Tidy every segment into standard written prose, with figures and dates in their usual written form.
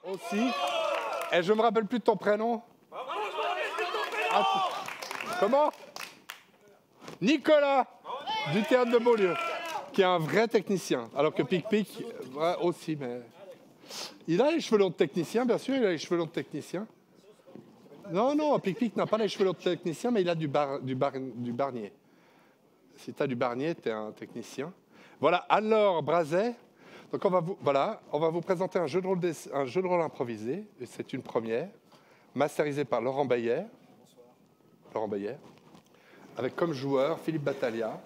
Aussi. Et je me rappelle plus de ton prénom. Ah, comment? Nicolas, du théâtre de Beaulieu, qui est un vrai technicien. Alors que Pic-Pic, aussi, mais... Il a les cheveux longs de technicien, bien sûr, il a les cheveux longs de technicien. Non, Pic-Pic n'a pas les cheveux longs de technicien, mais il a du Barnier. Si tu as du Barnier, tu es un technicien. Voilà, Anne-Laure Brazet. Donc on va vous présenter un jeu de rôle improvisé, et c'est une première, masterisé par Laurent Bayer. Laurent Bayer. Avec comme joueurs Philippe Battaglia,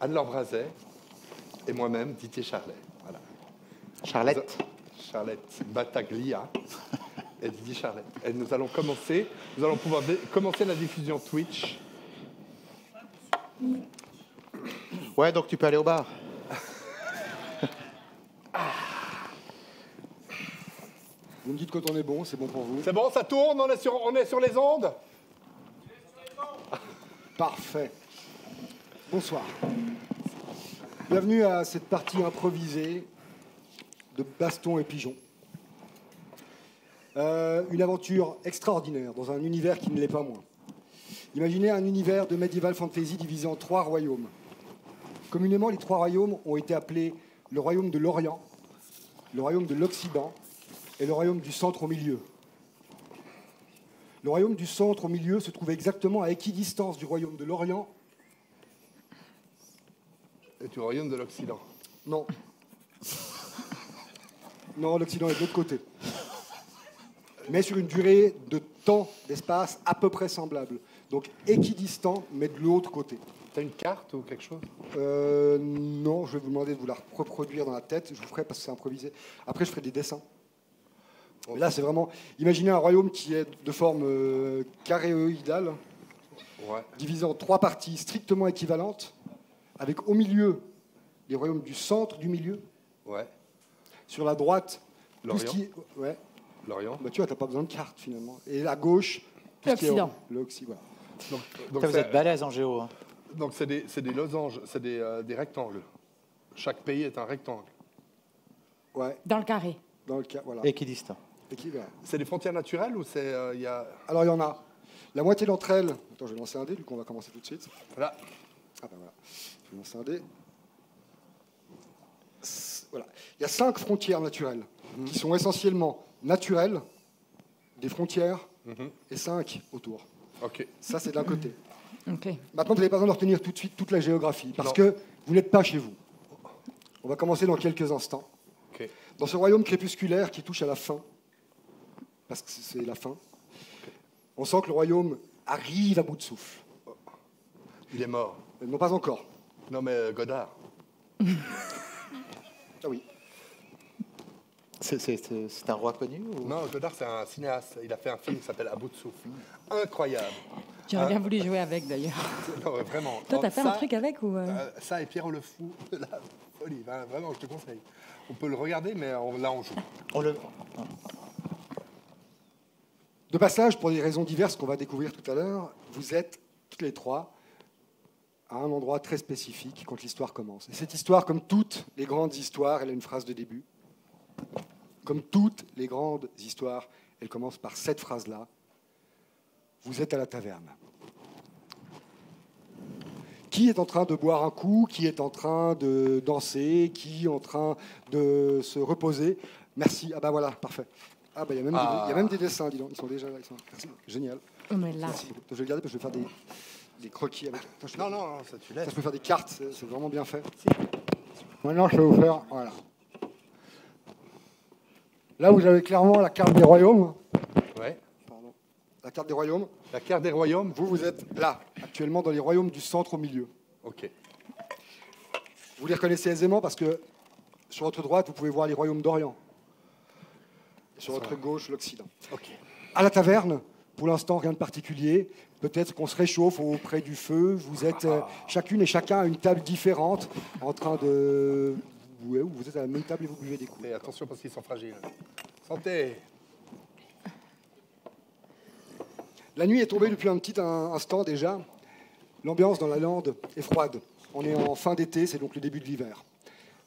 Anne-Laure Brazet et moi-même, Didier Charlet. Voilà. Charlette Battaglia et Didier Charlet. Et nous allons pouvoir commencer la diffusion Twitch. Ouais, donc tu peux aller au bar. Vous me dites quand on est bon, c'est bon pour vous. C'est bon, ça tourne, on est sur les ondes. Parfait. Bonsoir. Bienvenue à cette partie improvisée de Baston et Pigeon. Une aventure extraordinaire dans un univers qui ne l'est pas moins. Imaginez un univers de medieval fantasy divisé en 3 royaumes. Communément, les 3 royaumes ont été appelés le royaume de l'Orient, le royaume de l'Occident et le royaume du centre au milieu. Le royaume du centre au milieu se trouve exactement à équidistance du royaume de l'Orient. Et du royaume de l'Occident. Non. Non, l'Occident est de l'autre côté. Mais sur une durée de temps, d'espace à peu près semblable. Donc équidistant, mais de l'autre côté. T'as une carte ou quelque chose? Non, je vais vous demander de vous la reproduire dans la tête. Je vous ferai parce que c'est improvisé. Après, je ferai des dessins. Okay. Là, c'est vraiment... Imaginez un royaume qui est de forme caréoïdale, divisé en 3 parties strictement équivalentes, avec au milieu les royaumes du centre du milieu. Ouais. Sur la droite, l'Orient. Tout ce qui... Ouais. L'Orient. Bah, tu vois, t'as pas besoin de carte, finalement. Et à gauche, l'Occident. L'Occident, voilà. Donc vous êtes balèze en géo. Hein. Donc c'est des losanges, c'est des rectangles. Chaque pays est un rectangle. Ouais. Dans le carré. Dans le cas, voilà. Équidistant. C'est des frontières naturelles ou c'est y a... Alors il y en a. La moitié d'entre elles. Attends, je vais lancer un dé, du coup on va commencer tout de suite. Voilà. Ah ben voilà. Je vais lancer un dé. Voilà. Il y a 5 frontières naturelles qui sont essentiellement naturelles, des frontières et 5 autour. Ok. Ça c'est d'un côté. Okay. Maintenant, vous n'avez pas besoin de retenir tout de suite toute la géographie, parce que vous n'êtes pas chez vous. On va commencer dans quelques instants. Okay. Dans ce royaume crépusculaire qui touche à la fin, parce que c'est la fin, on sent que le royaume arrive à bout de souffle. Il est mort. Non, pas encore. Non, mais Godard. Ah oui. C'est un roi connu ou... Non, Godard, c'est un cinéaste. Il a fait un film qui s'appelle À bout de souffle. Incroyable. J'aurais bien voulu jouer avec, d'ailleurs. Non, vraiment. Toi, t'as fait un truc avec ou Ça et Pierre le Fou, la folie. Vraiment, je te conseille. On peut le regarder, mais là, on joue. De passage, pour des raisons diverses qu'on va découvrir tout à l'heure, vous êtes, toutes les 3, à un endroit très spécifique quand l'histoire commence. Et cette histoire, comme toutes les grandes histoires, elle a une phrase de début. Comme toutes les grandes histoires, elle commence par cette phrase-là. Vous êtes à la taverne. Qui est en train de boire un coup? Qui est en train de danser? Qui est en train de se reposer? Merci. Ah ben voilà, parfait. Ah ben il y a même des dessins, dis donc. Ils sont déjà là. Merci. Génial. On est là. Merci. Je vais le garder parce que je vais faire des croquis avec. Attends, non, ça tu laisses. Ça, je peux faire des cartes, c'est vraiment bien fait. Maintenant, je vais vous faire... Voilà. Là, vous avez clairement la carte des royaumes. Ouais. Pardon. La carte des royaumes. La carte des royaumes. Vous êtes là, actuellement, dans les royaumes du centre au milieu. Ok. Vous les reconnaissez aisément parce que sur votre droite, vous pouvez voir les royaumes d'Orient. Et sur votre gauche, l'Occident. Ok. À la taverne, pour l'instant, rien de particulier. Peut-être qu'on se réchauffe auprès du feu. Vous êtes chacune et chacun à une table différente, en train de... Vous êtes à la même table et vous buvez des coups. Et attention parce qu'ils sont fragiles. Santé. La nuit est tombée depuis un petit instant déjà. L'ambiance dans la lande est froide. On est en fin d'été, c'est donc le début de l'hiver.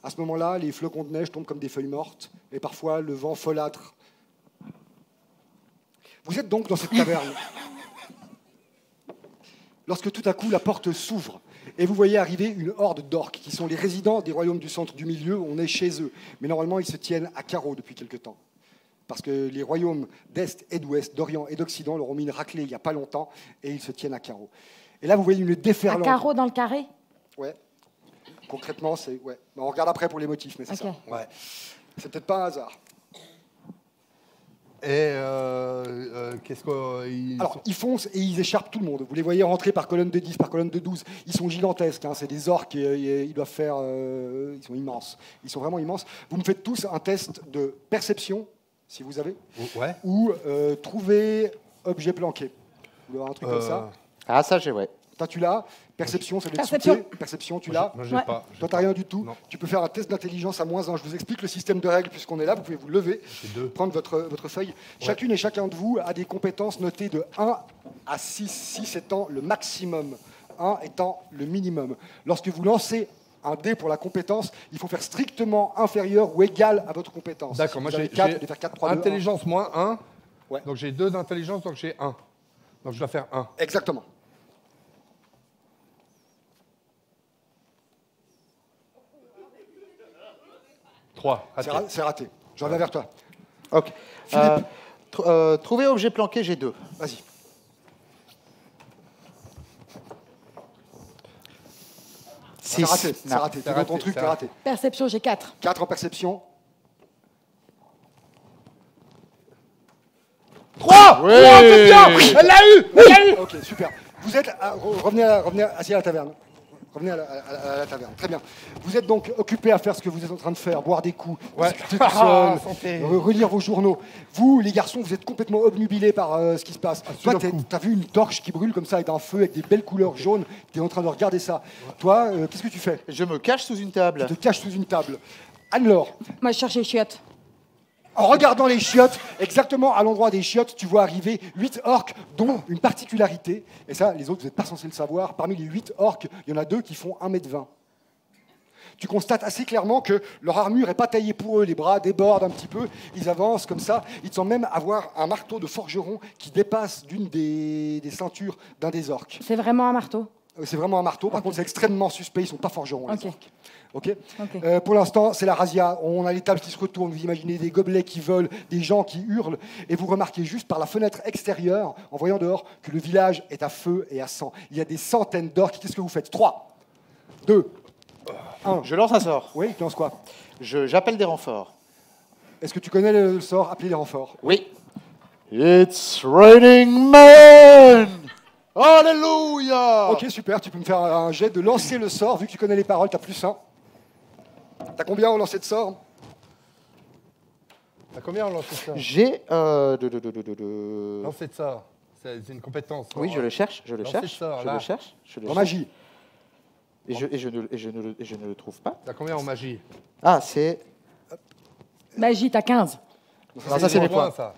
À ce moment-là, les flocons de neige tombent comme des feuilles mortes, et parfois le vent folâtre. Vous êtes donc dans cette taverne. Lorsque tout à coup la porte s'ouvre, et vous voyez arriver une horde d'orques, qui sont les résidents des royaumes du centre du milieu, on est chez eux. Mais normalement, ils se tiennent à carreau depuis quelque temps. Parce que les royaumes d'Est et d'Ouest, d'Orient et d'Occident leur ont mis une raclée il n'y a pas longtemps, et ils se tiennent à carreau. Et là, vous voyez une Un déferlante. carreau dans le carré? Ouais. Concrètement, c'est... Ouais. On regarde après pour les motifs, mais c'est Ok. ça. Ouais. C'est peut-être pas un hasard. Et qu'est-ce qu'ils... Alors, ils foncent et ils écharpent tout le monde. Vous les voyez rentrer par colonne de 10, par colonne de 12. Ils sont gigantesques, hein. C'est des orques, ils doivent faire... ils sont immenses. Ils sont vraiment immenses. Vous me faites tous un test de perception, si vous avez, Ouais. ou trouver objet planqué. Vous voulez avoir un truc comme ça? Ah, ça, j'ai, ouais. Toi, tu l'as. Perception, ça doit être Perception. sous-T. Perception, tu l'as. Moi, j'ai Ouais. pas. Toi, t'as rien du tout. Non. Tu peux faire un test d'intelligence à -1. Je vous explique le système de règles puisqu'on est là. Vous pouvez vous lever, J'ai 2. prendre votre feuille. Chacune et chacun de vous a des compétences notées de 1 à 6, 6 étant le maximum, 1 étant le minimum. Lorsque vous lancez un dé pour la compétence, il faut faire strictement inférieur ou égal à votre compétence. D'accord, Si moi vous avez j'ai 4, vous devez faire 4, 3, 2, 1. intelligence moins 1. Ouais. Donc j'ai 2 d'intelligence, donc j'ai 1. Donc je dois faire 1. Exactement. Trois. C'est raté. Je reviens vers toi. Ok. Philippe. Trouver objet planqué, j'ai 2. Vas-y. C'est raté. C'est Non. raté. C'est T'es dans ton raté, truc, c'est t'es raté. Perception, j'ai 4. 4 en perception. 3 Oui. c'est bien. Elle l'a eu. Elle l'a eu. Ok, super. Vous êtes... revenez assis à la taverne. Revenez à la taverne. Très bien. Vous êtes donc occupé à faire ce que vous êtes en train de faire, boire des coups, Ouais. discuter tout seul, Santé. relire vos journaux. Vous, les garçons, vous êtes complètement obnubilés par ce qui se passe. Toi, d'un coup. t'as vu une torche qui brûle comme ça avec un feu, avec des belles couleurs jaunes. T'es en train de regarder ça. Toi, qu'est-ce que tu fais? Je me cache sous une table. Tu te caches sous une table. Anne-Laure, Moi, je cherche les chiottes. en regardant les chiottes, exactement à l'endroit des chiottes, tu vois arriver 8 orques, dont une particularité, et ça, les autres, vous n'êtes pas censés le savoir, parmi les 8 orques, il y en a 2 qui font 1,20 m. Tu constates assez clairement que leur armure n'est pas taillée pour eux, les bras débordent un petit peu, ils avancent comme ça, ils semblent même avoir un marteau de forgeron qui dépasse d'une des ceintures d'un des orques. C'est vraiment un marteau. C'est vraiment un marteau, par contre c'est extrêmement suspect, ils ne sont pas forgerons, les Ok. orques. Ok. Ok. Pour l'instant, c'est la razzia. On a les tables qui se retournent. Vous imaginez des gobelets qui volent, des gens qui hurlent. Et vous remarquez juste par la fenêtre extérieure, en voyant dehors, que le village est à feu et à sang. Il y a des centaines d'orques. Qu'est-ce que vous faites? 3, 2, 1. Je lance un sort. Oui, tu lances quoi? J'appelle des renforts. Est-ce que tu connais le sort Appeler les renforts? Oui. It's raining men! Alléluia! Ok, super. Tu peux me faire un jet de lancer le sort. Vu que tu connais les paroles, tu as +1. T'as combien en lancer de sort? T'as combien en lancer de ça? J'ai... Lancer de ça. C'est une compétence. Oui, je le cherche, je le Lancer cherche, de sort, je là. le cherche, je le En cherche. magie. Et je ne le trouve pas. T'as combien en magie? Ah, c'est... Magie, t'as 15. Non, ça, c'est les points. Ça.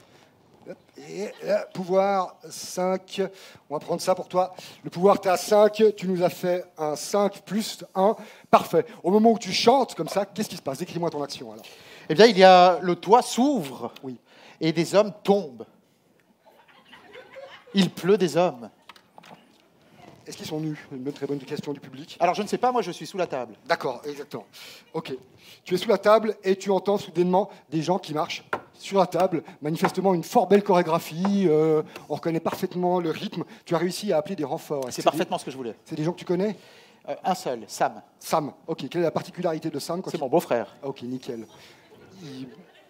Et pouvoir 5, on va prendre ça pour toi. Le pouvoir, tu es à 5, tu nous as fait un 5 plus 1. Parfait. Au moment où tu chantes comme ça, qu'est-ce qui se passe? Décris-moi ton action alors. Eh bien, il y a... Le toit s'ouvre. Oui. Et des hommes tombent. Il pleut des hommes. Est-ce qu'ils sont nus? Une très bonne question du public. Alors, je ne sais pas, moi, je suis sous la table. D'accord, exactement. Ok. Tu es sous la table et tu entends soudainement des gens qui marchent sur la table. Manifestement, une fort belle chorégraphie. On reconnaît parfaitement le rythme. Tu as réussi à appeler des renforts. Est-ce C'est que parfaitement ce que je voulais. C'est des gens que tu connais? Un seul, Sam. Sam. Ok. Quelle est la particularité de Sam quand C'est il- mon beau-frère. Ok, nickel.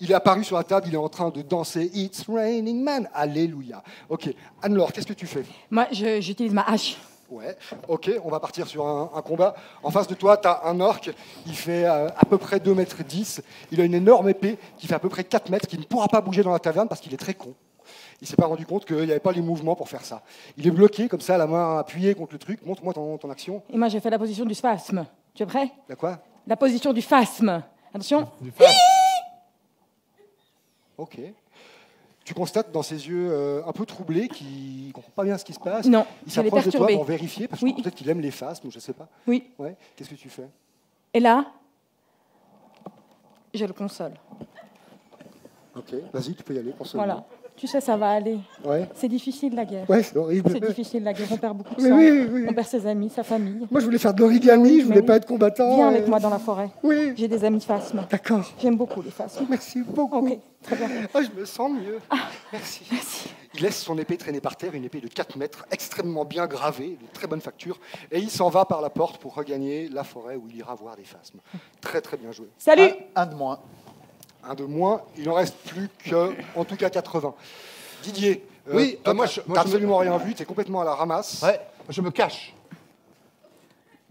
Il est apparu sur la table, il est en train de danser It's Raining Man. Alléluia. Ok. Anne-Laure, qu'est-ce que tu fais? Moi, j'utilise ma hache. Ouais. Ok, on va partir sur un combat. En face de toi, tu as un orc. Il fait à peu près 2,10 m. Il a une énorme épée qui fait à peu près 4 mètres, qui ne pourra pas bouger dans la taverne parce qu'il est très con. Il s'est pas rendu compte qu'il n'y avait pas les mouvements pour faire ça. Il est bloqué, comme ça, la main appuyée contre le truc. Montre-moi ton action. Et moi, j'ai fait la position du spasme. Tu es prêt? T'as quoi? La position du phasme. Attention. Du face. Ok. Tu constates dans ses yeux un peu troublés qu'il ne comprend pas bien ce qui se passe. Non, Il je l'ai s'approche de toi perturbé. pour vérifier, parce que Oui. peut-être qu'il aime les fastes, ou je ne sais pas. Oui. Ouais. Qu'est-ce que tu fais? Et là, je le console. Ok, vas-y, tu peux y aller, console. Voilà. Tu sais, ça va aller. Ouais. C'est difficile la guerre. Ouais, c'est horrible. C'est difficile la guerre. On perd beaucoup de Oui, sang. oui, oui. On perd ses amis, sa famille. Moi, je voulais faire de l'origami, je voulais Mais pas oui. être combattant. Viens avec moi dans la forêt. Oui, J'ai des amis phasmes. d'accord. J'aime beaucoup les phasmes. Merci beaucoup. Ok, très bien. Ah, je me sens mieux. Merci. Merci. Il laisse son épée traîner par terre, une épée de 4 mètres, extrêmement bien gravée, de très bonne facture, et il s'en va par la porte pour regagner la forêt où il ira voir des phasmes. Très très bien joué. Salut. Un de moins. Un de moins, il n'en reste plus que, en tout cas, 80. Didier, Oui, toi, moi, t'as je me- absolument rien vu, tu es complètement à la ramasse. Ouais, je me cache.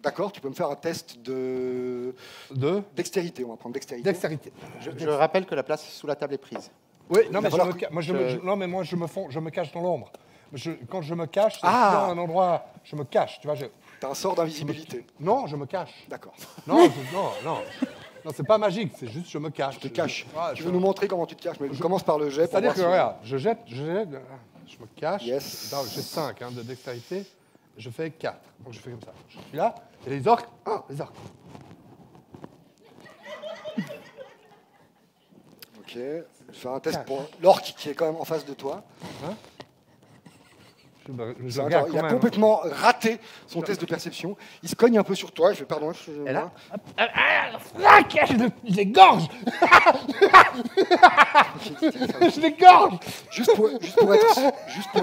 D'accord, tu peux me faire un test de De dextérité, on va prendre dextérité. dextérité. Je rappelle que la place sous la table est prise. Oui, Il non, mais va falloir moi, non, mais moi, je me cache dans l'ombre. Quand je me cache, c'est Ah. dans un endroit, je me cache, tu vois. T'as un sort d'invisibilité. Non, je me cache. D'accord. Non, non, c'est pas magique, c'est juste je me cache. Je te cache. Ouais, Tu veux nous montrer comment tu te caches, mais je commence par le jet. pour C'est-à-dire voir que, si- regarde, je me cache. Yes. Non, j'ai 5 de dextérité, je fais 4. Donc je fais comme ça. Je suis là, et les orques, les orques. Ok, je vais faire un test pour l'orque qui est quand même en face de toi. Je regarde Il quand a même. complètement raté son test de perception. Il se cogne un peu sur toi. Je vais pardon. Et là, je l'égorge. Je l'égorge. Juste pour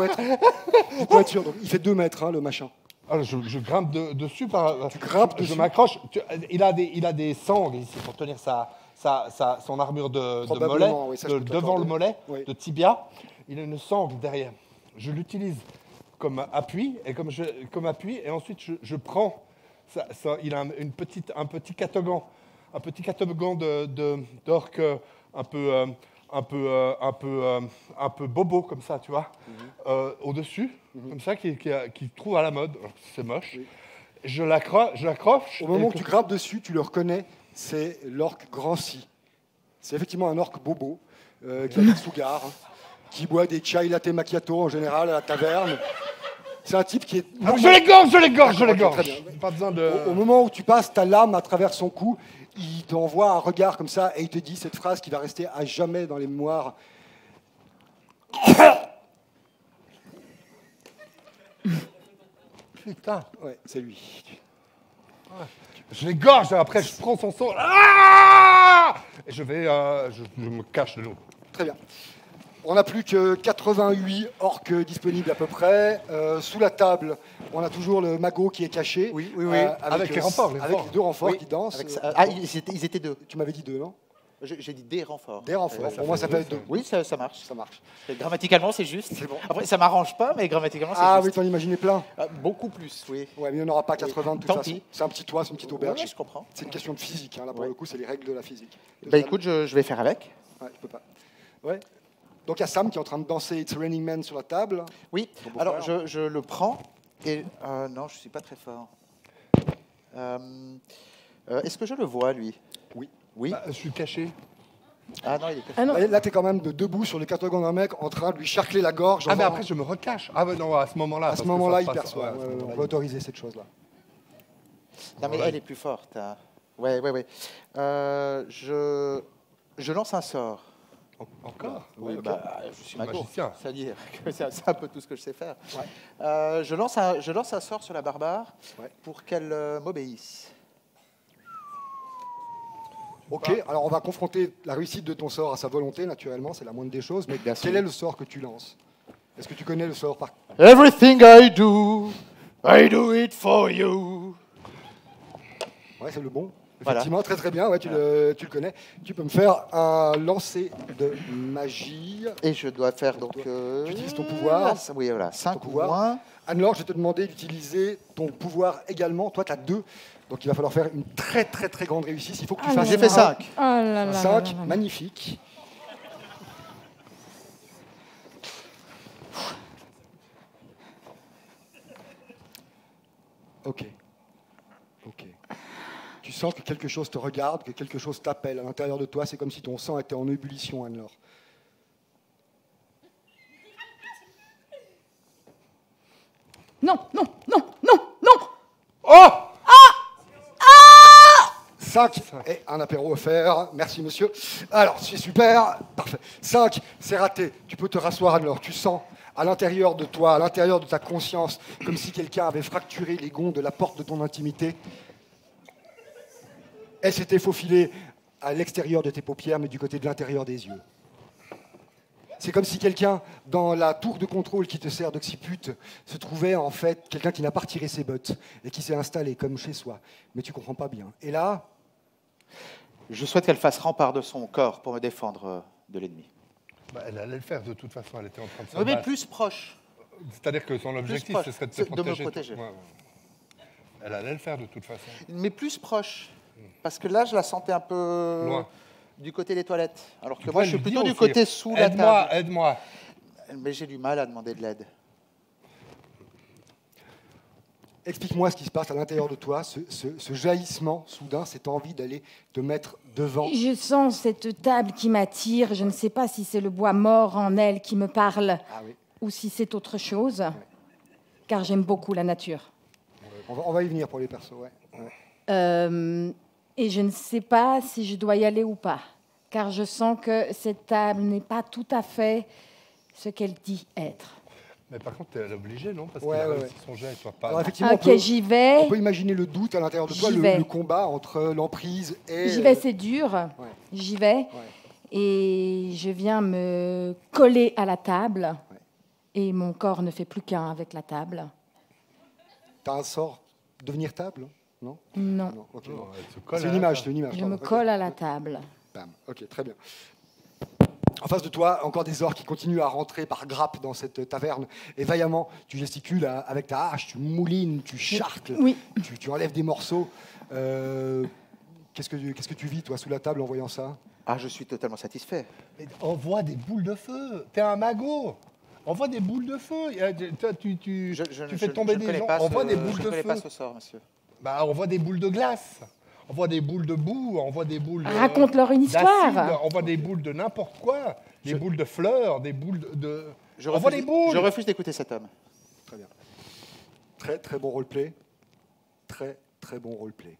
être sûr. Donc, il fait 2 mètres, hein, le machin. Alors, je grimpe dessus. Tu grimpes Je dessus. m'accroche. Il a des sangles ici pour tenir son armure de Probablement, mollet, oui, ça, je peux te devant le l'accorder. mollet, Oui. de tibia. Il a une sangle derrière. Je l'utilise comme appui, et ensuite je prends. Il a un petit catogan d'orque un peu bobo comme ça, tu vois, au-dessus, comme ça, qui trouve à la mode. C'est moche. Oui. Je l'accroche. Au moment où tu grimpes dessus, tu le reconnais. C'est l'orque Grancy. C'est effectivement un orque bobo qui habite Sougar, qui boit des chai latte macchiato en général à la taverne. C'est un type qui est. Je l'égorge. Très bien. Pas besoin de. Au moment où tu passes ta lame à travers son cou, il t'envoie un regard comme ça et il te dit cette phrase qui va rester à jamais dans les mémoires. Putain. Ouais, c'est lui. Je l'égorge, après je prends son sang. Ah et je me cache de nouveau. Très bien. On n'a plus que 88 orques disponibles à peu près. Sous la table, on a toujours le magot qui est caché. Oui. Avec les renforts, les Avec renforts. les 2 renforts Oui, qui dansent. ils étaient 2. Tu m'avais dit 2, non? J'ai dit des renforts. Des renforts. Pour moi, ça fait 2. Oui, ça marche. Ça marche. Et grammaticalement, c'est juste. C'est bon. Après, ça m'arrange pas, mais grammaticalement, c'est Ah oui, juste. t'en imaginais plein. Beaucoup plus, oui. Ouais, mais il n'y en aura pas 80 de toute Tant façon. pis. C'est un petit toit, c'est une petite auberge. Ouais, je comprends. C'est une question de physique. Hein. Là, pour Ouais. le coup, c'est les règles de la physique. Bah écoute, je vais faire avec. Ouais, je peux pas. Ouais. Donc il y a Sam qui est en train de danser It's Raining Men sur la table. Oui, Ton beau alors frère. je le prends et... non, je suis pas très fort. Est-ce que je le vois, lui? Oui. Oui. Je suis caché. Ah non, il est caché. Ah non. Là, tu es quand même debout sur le catogan d'un mec en train de lui charcler la gorge. Ah, mais après je me recache. Ah, ouais, non, à ce moment-là. à parce ce que moment-là, ça il se passe- perçoit. ouais, à ce Ouais, moment-là, on va autoriser cette chose-là. Non, mais Ouais. elle est plus forte. Hein. Ouais. Je lance un sort. Encore. Oui, Ouais, ok. bah, je suis mago. magicien. C'est-à-dire que c'est un peu tout ce que je sais faire. Ouais. Je lance un sort sur la barbare Ouais. pour qu'elle m'obéisse. Ok, alors on va confronter la réussite de ton sort à sa volonté, naturellement, c'est la moindre des choses. Mais Bien sûr. quel est le sort que tu lances? Est-ce que tu connais le sort par... Everything I do it for you. Ouais, c'est le bon. Voilà. Effectivement, très très bien, ouais, tu le connais. Tu peux me faire un lancer de magie. Et je dois faire donc... Tu utilises ton pouvoir. Oui, voilà, 5 ou pouvoir. moins. Anne-Laure, je vais te demander d'utiliser ton pouvoir également. Toi, tu as 2. Donc il va falloir faire une très très très grande réussite. Il faut que tu Ah fasses J'ai fait 5. Oh là là là 5, là là. magnifique. Ok. Ok. Tu sens que quelque chose te regarde, que quelque chose t'appelle à l'intérieur de toi. C'est comme si ton sang était en ébullition, Anne-Laure. Non, non, non, non, non. Oh 5 et un apéro offert. Merci, monsieur. Alors, c'est super. Parfait. 5, c'est raté. Tu peux te rasseoir, Anne-Laure. Tu sens à l'intérieur de toi, à l'intérieur de ta conscience, comme si quelqu'un avait fracturé les gonds de la porte de ton intimité. Elle s'était faufilée à l'extérieur de tes paupières, mais du côté de l'intérieur des yeux. C'est comme si quelqu'un, dans la tour de contrôle qui te sert d'occiput, se trouvait en fait quelqu'un qui n'a pas retiré ses bottes et qui s'est installé comme chez soi. Mais tu comprends pas bien. Et là, Je souhaite qu'elle fasse rempart de son corps pour me défendre de l'ennemi. Bah, elle allait le faire de toute façon, elle était en train de se Oui, mais battre. plus proche. C'est-à-dire que son objectif, proche. ce serait de C'est te de me protéger. protéger. Ouais, ouais. Elle allait le faire de toute façon. Mais plus proche. Parce que là, je la sentais un peu Loin. du côté des toilettes. Alors que Tu moi, pourrais je suis lui plutôt dire du aussi, côté sous la aide-moi, table. aide-moi. Mais j'ai du mal à demander de l'aide. explique-moi ce qui se passe à l'intérieur de toi, ce jaillissement soudain, cette envie d'aller te mettre devant. Je sens cette table qui m'attire. Je ne sais pas si c'est le bois mort en elle qui me parle Ah oui. ou si c'est autre chose, car j'aime beaucoup la nature. On va y venir pour les persos, ouais. Ouais. Et je ne sais pas si je dois y aller ou pas, car je sens que cette table n'est pas tout à fait ce qu'elle dit être. Mais par contre, elle est obligée, non? Parce Ouais, qu'elle a ouais, réussi son jet et toi pas. Alors effectivement, Ok, j'y vais. on peut imaginer le doute à l'intérieur de toi, J'y vais. le combat entre l'emprise et... J'y vais, c'est dur. J'y vais. Et je viens me coller à la table. Et mon corps ne fait plus qu'un avec la table. T'as un sort, devenir table, non? Non. Non, ok. Non, elle se colle C'est à une la image, table. c'est une image. Je pardon, me ok. colle à la table. Bam. Ok, très bien. En face de toi, encore des orques qui continuent à rentrer par grappes dans cette taverne. Et vaillamment, tu gesticules avec ta hache, tu moulines, tu charcles, Oui. tu enlèves des morceaux. Qu'est-ce que tu vis, toi, sous la table, en voyant ça? Ah, je suis totalement satisfait. Mais envoie des boules de feu. T'es un magot. Envoie des boules de feu. Toi, tu fais tomber des gens. Envoie des boules je de ne connais pas feu. ce sort, monsieur. Bah, envoie des boules de glace. Envoie des boules de boue. Envoie des boules de... Raconte-leur une histoire. d'acide, Envoie des boules de n'importe quoi. Des boules de fleurs, des boules de... Envoie des Je boules. refuse d'écouter cet homme. Très bien. Très, très bon roleplay. Très, très bon roleplay.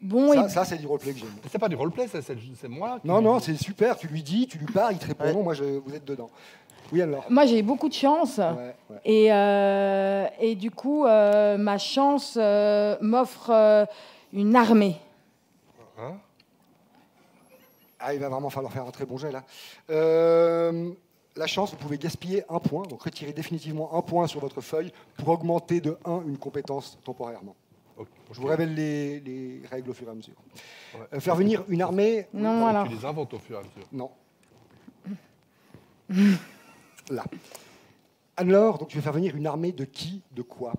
Bon, Ça, c'est du roleplay que j'aime. C'est pas du roleplay, ça, c'est moi. qui- Non, c'est super. Tu lui dis, tu lui parles, il te répond. Ouais. Non, moi, vous êtes dedans. Oui, alors. moi j'ai eu beaucoup de chance. Ouais. Et du coup, ma chance m'offre une armée. Hein? Ah, il va vraiment falloir faire un très bon jet, là. La chance, vous pouvez gaspiller un point, donc retirer définitivement un point sur votre feuille pour augmenter de 1 une compétence temporairement. Ok. Je vous révèle les règles au fur et à mesure. Ouais. Faire venir une armée... Non, Ouais, alors. Tu les inventes au fur et à mesure. Non. Là. Alors, donc tu veux faire venir une armée de qui, de quoi?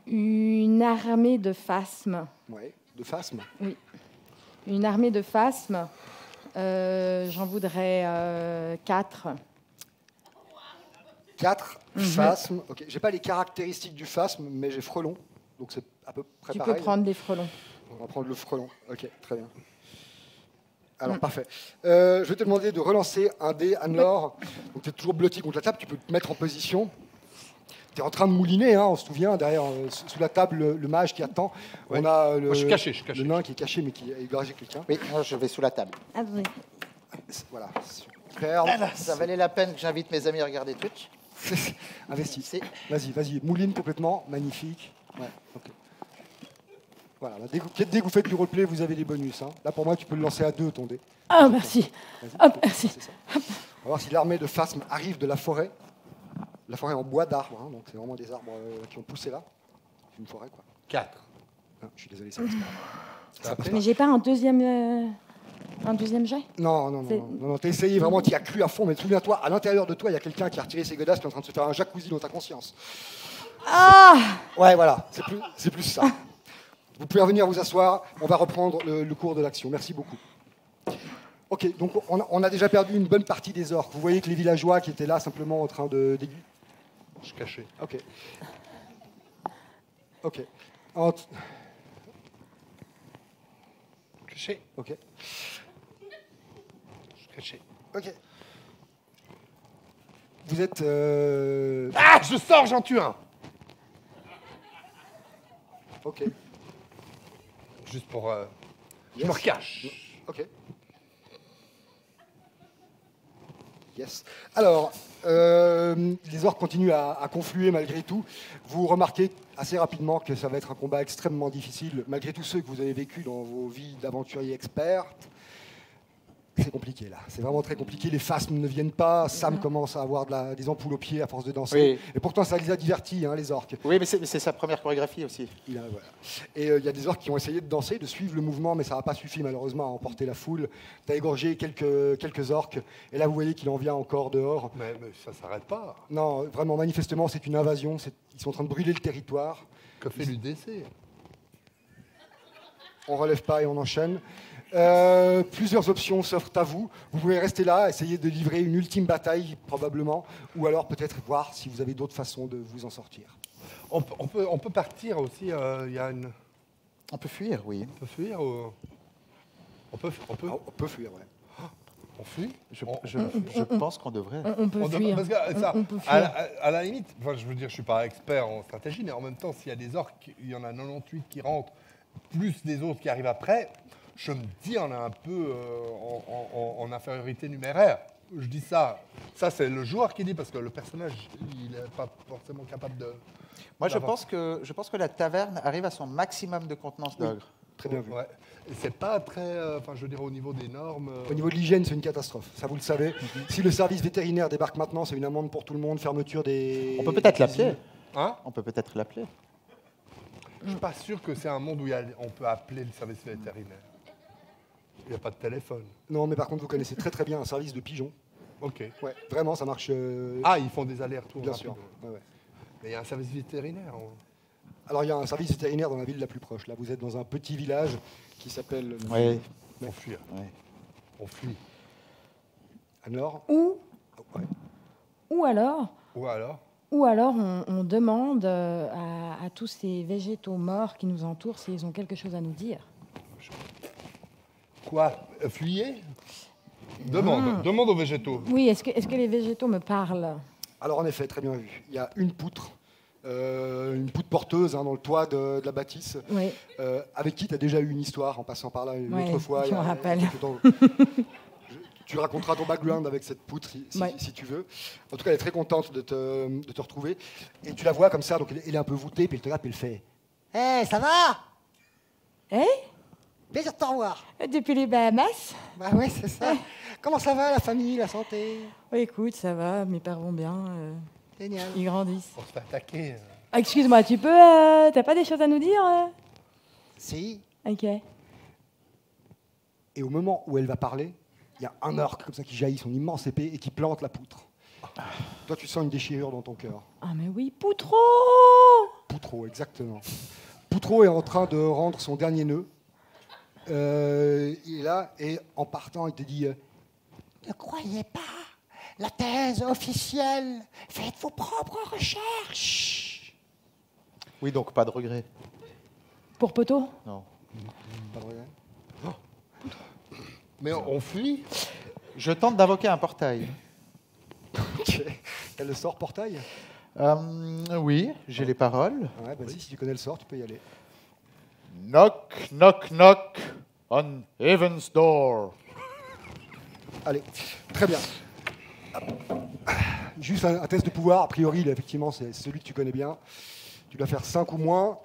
Une armée de phasmes. Ouais, de phasmes. Une armée de phasmes. J'en voudrais 4. 4 phasmes. Ok, j'ai pas les caractéristiques du phasme, mais j'ai frelon, donc c'est à peu près Tu pareil. peux prendre des frelons. On va prendre le frelon. Ok, très bien. Alors, parfait. Je vais te demander de relancer un dé, Anne-Laure. Donc, tu es toujours blotti contre la table, tu peux te mettre en position. Tu es en train de mouliner, hein, on se souvient, derrière, sous la table, le mage qui attend. Ouais. On a Moi, je suis caché, le nain qui est caché, mais qui a égorgé quelqu'un. Oui, moi, je vais sous la table. Attendez. Voilà, super. Ça valait la peine que j'invite mes amis à regarder Twitch. Investi. C'est- Vas-y, mouline complètement, magnifique. Ouais, ok. Voilà, là, dès que vous faites du roleplay, vous avez des bonus. Hein. Là, pour moi, tu peux le lancer à 2, ton dé. Ah, merci. Vas-y, Hop, merci. c'est ça. On va voir si l'armée de phasmes arrive de la forêt. La forêt en bois d'arbres, hein, donc c'est vraiment des arbres qui ont poussé là. C'est une forêt, quoi. 4. Ah, je suis désolé, ça passe pas. Ça passe Mais j'ai pas un deuxième jet? Non, C'est- t'as essayé vraiment, t'y as cru à fond, mais souviens-toi, à l'intérieur de toi, il y a quelqu'un qui a retiré ses godasses, qui est en train de se faire un jacuzzi dans ta conscience. Ah! Ouais, voilà, c'est plus ça. Vous pouvez revenir vous asseoir, on va reprendre le cours de l'action. Merci beaucoup. Ok, donc on a déjà perdu une bonne partie des orques. Vous voyez que les villageois qui étaient là simplement en train de... Je suis caché. Ok. Caché. Ok. Je suis caché. Ok. Vous êtes... Ah, je sors, j'en tue un. Ok. juste pour... Je me recache. Ok. Yes. Alors, les orques continuent à confluer malgré tout. Vous remarquez assez rapidement que ça va être un combat extrêmement difficile, malgré tous ceux que vous avez vécus dans vos vies d'aventuriers experts. C'est compliqué là, c'est vraiment très compliqué. Les phasmes ne viennent pas. Sam commence à avoir des ampoules aux pieds à force de danser. Oui. Et pourtant, ça les a divertis, hein, les orques. Oui, mais c'est sa première chorégraphie aussi. Voilà. Et il y a des orques qui ont essayé de danser, de suivre le mouvement, mais ça n'a pas suffi malheureusement à emporter la foule. Tu as égorgé quelques orques, et là vous voyez qu'il en vient encore dehors. Mais ça ne s'arrête pas. Non, vraiment, manifestement, c'est une invasion. Ils sont en train de brûler le territoire. Que fait l'UDC? On relève pas et on enchaîne. Plusieurs options s'offrent à vous. Vous pouvez rester là, essayer de livrer une ultime bataille, probablement, ou alors peut-être voir si vous avez d'autres façons de vous en sortir. On peut partir aussi. Y a une... On peut fuir, oui. On peut fuir ou... On peut fuir, ouais. On fuit. Je pense qu'on devrait. On peut fuir. Parce que ça, on peut fuir. à la limite, enfin, je veux dire, je suis pas expert en stratégie, mais en même temps, s'il y a des orques, il y en a 98 qui rentrent, plus des autres qui arrivent après, je me dis, on est un peu en infériorité numéraire. Je dis ça. Ça, c'est le joueur qui dit, parce que le personnage, il n'est pas forcément capable de... Moi, je pense que la taverne arrive à son maximum de contenance d'ogre. Très bien vu. Ouais. Et c'est pas très... Enfin, je veux dire, au niveau des normes... Au niveau de l'hygiène, c'est une catastrophe. Ça, vous le savez. Si le service vétérinaire débarque maintenant, c'est une amende pour tout le monde, fermeture des... On peut peut-être l'appeler. Hein? On peut peut-être l'appeler. Je suis pas sûr que c'est un monde où on peut appeler le service vétérinaire. Il n'y a pas de téléphone. Non, mais par contre, vous connaissez très très bien un service de pigeons. Ok. Ouais, vraiment, ça marche. Ah, ils font des allers-retours. bien rapides. sûr. Ouais. Mais il y a un service vétérinaire. Alors, il y a un service vétérinaire dans la ville la plus proche. Là, vous êtes dans un petit village qui s'appelle... Oui. On fuit. Ouais. On fuit. Alors Ou alors, Ou alors on demande à tous ces végétaux morts qui nous entourent s'ils ont quelque chose à nous dire. Quoi? Fuyez? Demande aux végétaux. Oui, est-ce que les végétaux me parlent? Alors, en effet, très bien vu. Il y a une poutre porteuse dans le toit de la bâtisse, Oui. avec qui tu as déjà eu une histoire en passant par là une autre fois. Je me rappelle. Tu raconteras ton background avec cette poutre si tu veux. En tout cas, elle est très contente de te retrouver. Et tu la vois comme ça, donc elle est un peu voûtée, puis elle te regarde, puis elle fait « Hé, ça va? Plaisir de te revoir. Depuis les Bahamas? Bah ouais, c'est ça. Comment ça va, la famille, la santé? Oui, écoute, ça va, mes pères vont bien. Génial. Ils grandissent. On se fait attaquer. Ah, excuse-moi, tu peux... T'as pas des choses à nous dire? Si. Ok. Et au moment où elle va parler, il y a un orque comme ça qui jaillit son immense épée et qui plante la poutre. Toi, tu sens une déchirure dans ton cœur. Ah, mais oui, Poutreau! Poutreau, exactement. Poutreau est en train de rendre son dernier nœud. Il est là, et en partant, il te dit ne croyez pas la thèse officielle, faites vos propres recherches. Oui, donc pas de regret. Pour Poteau? Non. Pas de regret. Mais on fuit? Je tente d'invoquer un portail. Ok. Elle le sort portail? Oui, j'ai les paroles. Ouais, vas-y, si tu connais le sort, tu peux y aller. Knock, knock, knock on heaven's door. Allez, très bien. Juste un test de pouvoir, a priori, effectivement, c'est celui que tu connais bien. Tu dois faire 5 ou moins.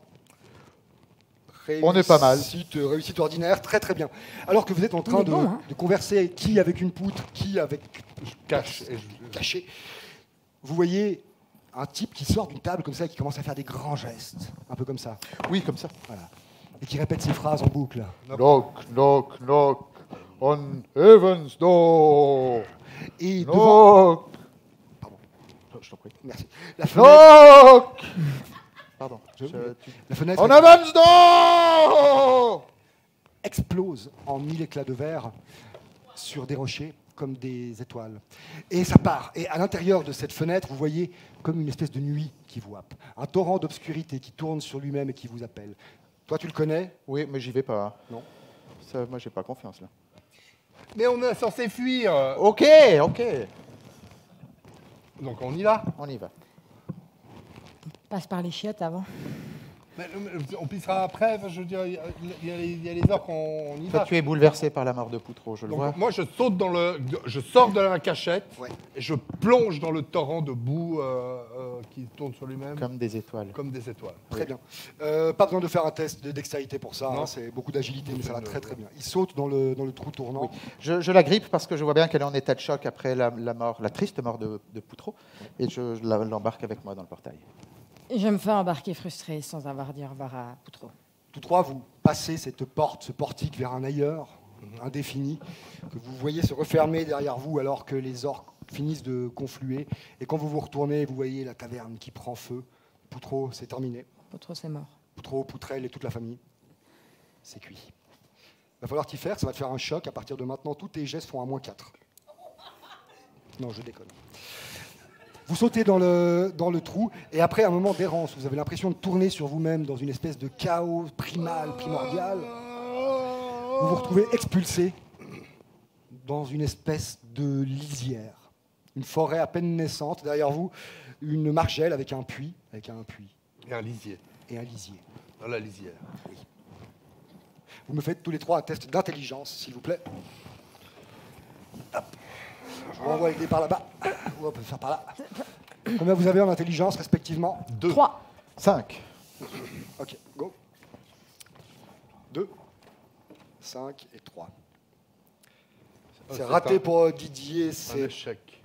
On est pas mal. Réussite ordinaire, très très bien. Alors que vous êtes en train de converser, qui avec une poutre, qui avec caché, vous voyez un type qui sort d'une table comme ça et qui commence à faire des grands gestes, un peu comme ça. Oui, comme ça. Voilà. Et qui répète ses phrases en boucle. Knock, knock, knock on heaven's door. Et Knock. devant... Pardon. Je t'en prie. Merci. La fenêtre... Knock. Pardon. La fenêtre... On heaven's door explose en 1000 éclats de verre sur des rochers comme des étoiles. Et ça part. Et à l'intérieur de cette fenêtre, vous voyez comme une espèce de nuit qui vous happe. Un torrent d'obscurité qui tourne sur lui-même et qui vous appelle. Toi, tu le connais? Oui, mais j'y vais pas. Non. Ça, moi, j'ai pas confiance là. Mais on est censé fuir. Ok. Donc on y va. On y va. Passe par les chiottes avant. On pissera après, enfin, je veux dire, il y a les heures qu'on y Toi, va. tu es bouleversé par la mort de Poutreau, je le vois. Donc, moi, je saute je sors de la cachette Ouais. et je plonge dans le torrent de boue qui tourne sur lui-même Comme des étoiles. comme des étoiles. Très bien. Pas besoin de faire un test de dextérité pour ça. Non. Hein, c'est beaucoup d'agilité, mais ça va très très bien. Il saute dans le trou tournant. Je la grippe parce que je vois bien qu'elle est en état de choc après la triste mort de Poutreau. Et je l'embarque avec moi dans le portail. Je me fais embarquer frustrée sans avoir dit au revoir à Poutreau. Tous trois, vous passez cette porte, ce portique vers un ailleurs indéfini, que vous voyez se refermer derrière vous alors que les orques finissent de confluer. Et quand vous vous retournez, vous voyez la taverne qui prend feu. Poutreau, c'est terminé. Poutreau, c'est mort. Poutreau, Poutrelle et toute la famille, c'est cuit. Il va falloir t'y faire, ça va te faire un choc. À partir de maintenant, tous tes gestes font un -4. Non, je déconne. Vous sautez dans le trou, et après un moment d'errance, vous avez l'impression de tourner sur vous-même dans une espèce de chaos primal, primordial. Vous vous retrouvez expulsé dans une espèce de lisière. Une forêt à peine naissante, derrière vous, une margelle avec un puits. Et un lisier, Et un lisier. dans la lisière. Vous me faites tous les trois un test d'intelligence, s'il vous plaît. Hop. Je vous renvoie avec des par là-bas. Ou on peut faire par là. Combien vous avez en intelligence, respectivement? 2. 3. 5. Ok, go. 2, 5 et 3. C'est c'est raté un- pour Didier, Un c'est échec.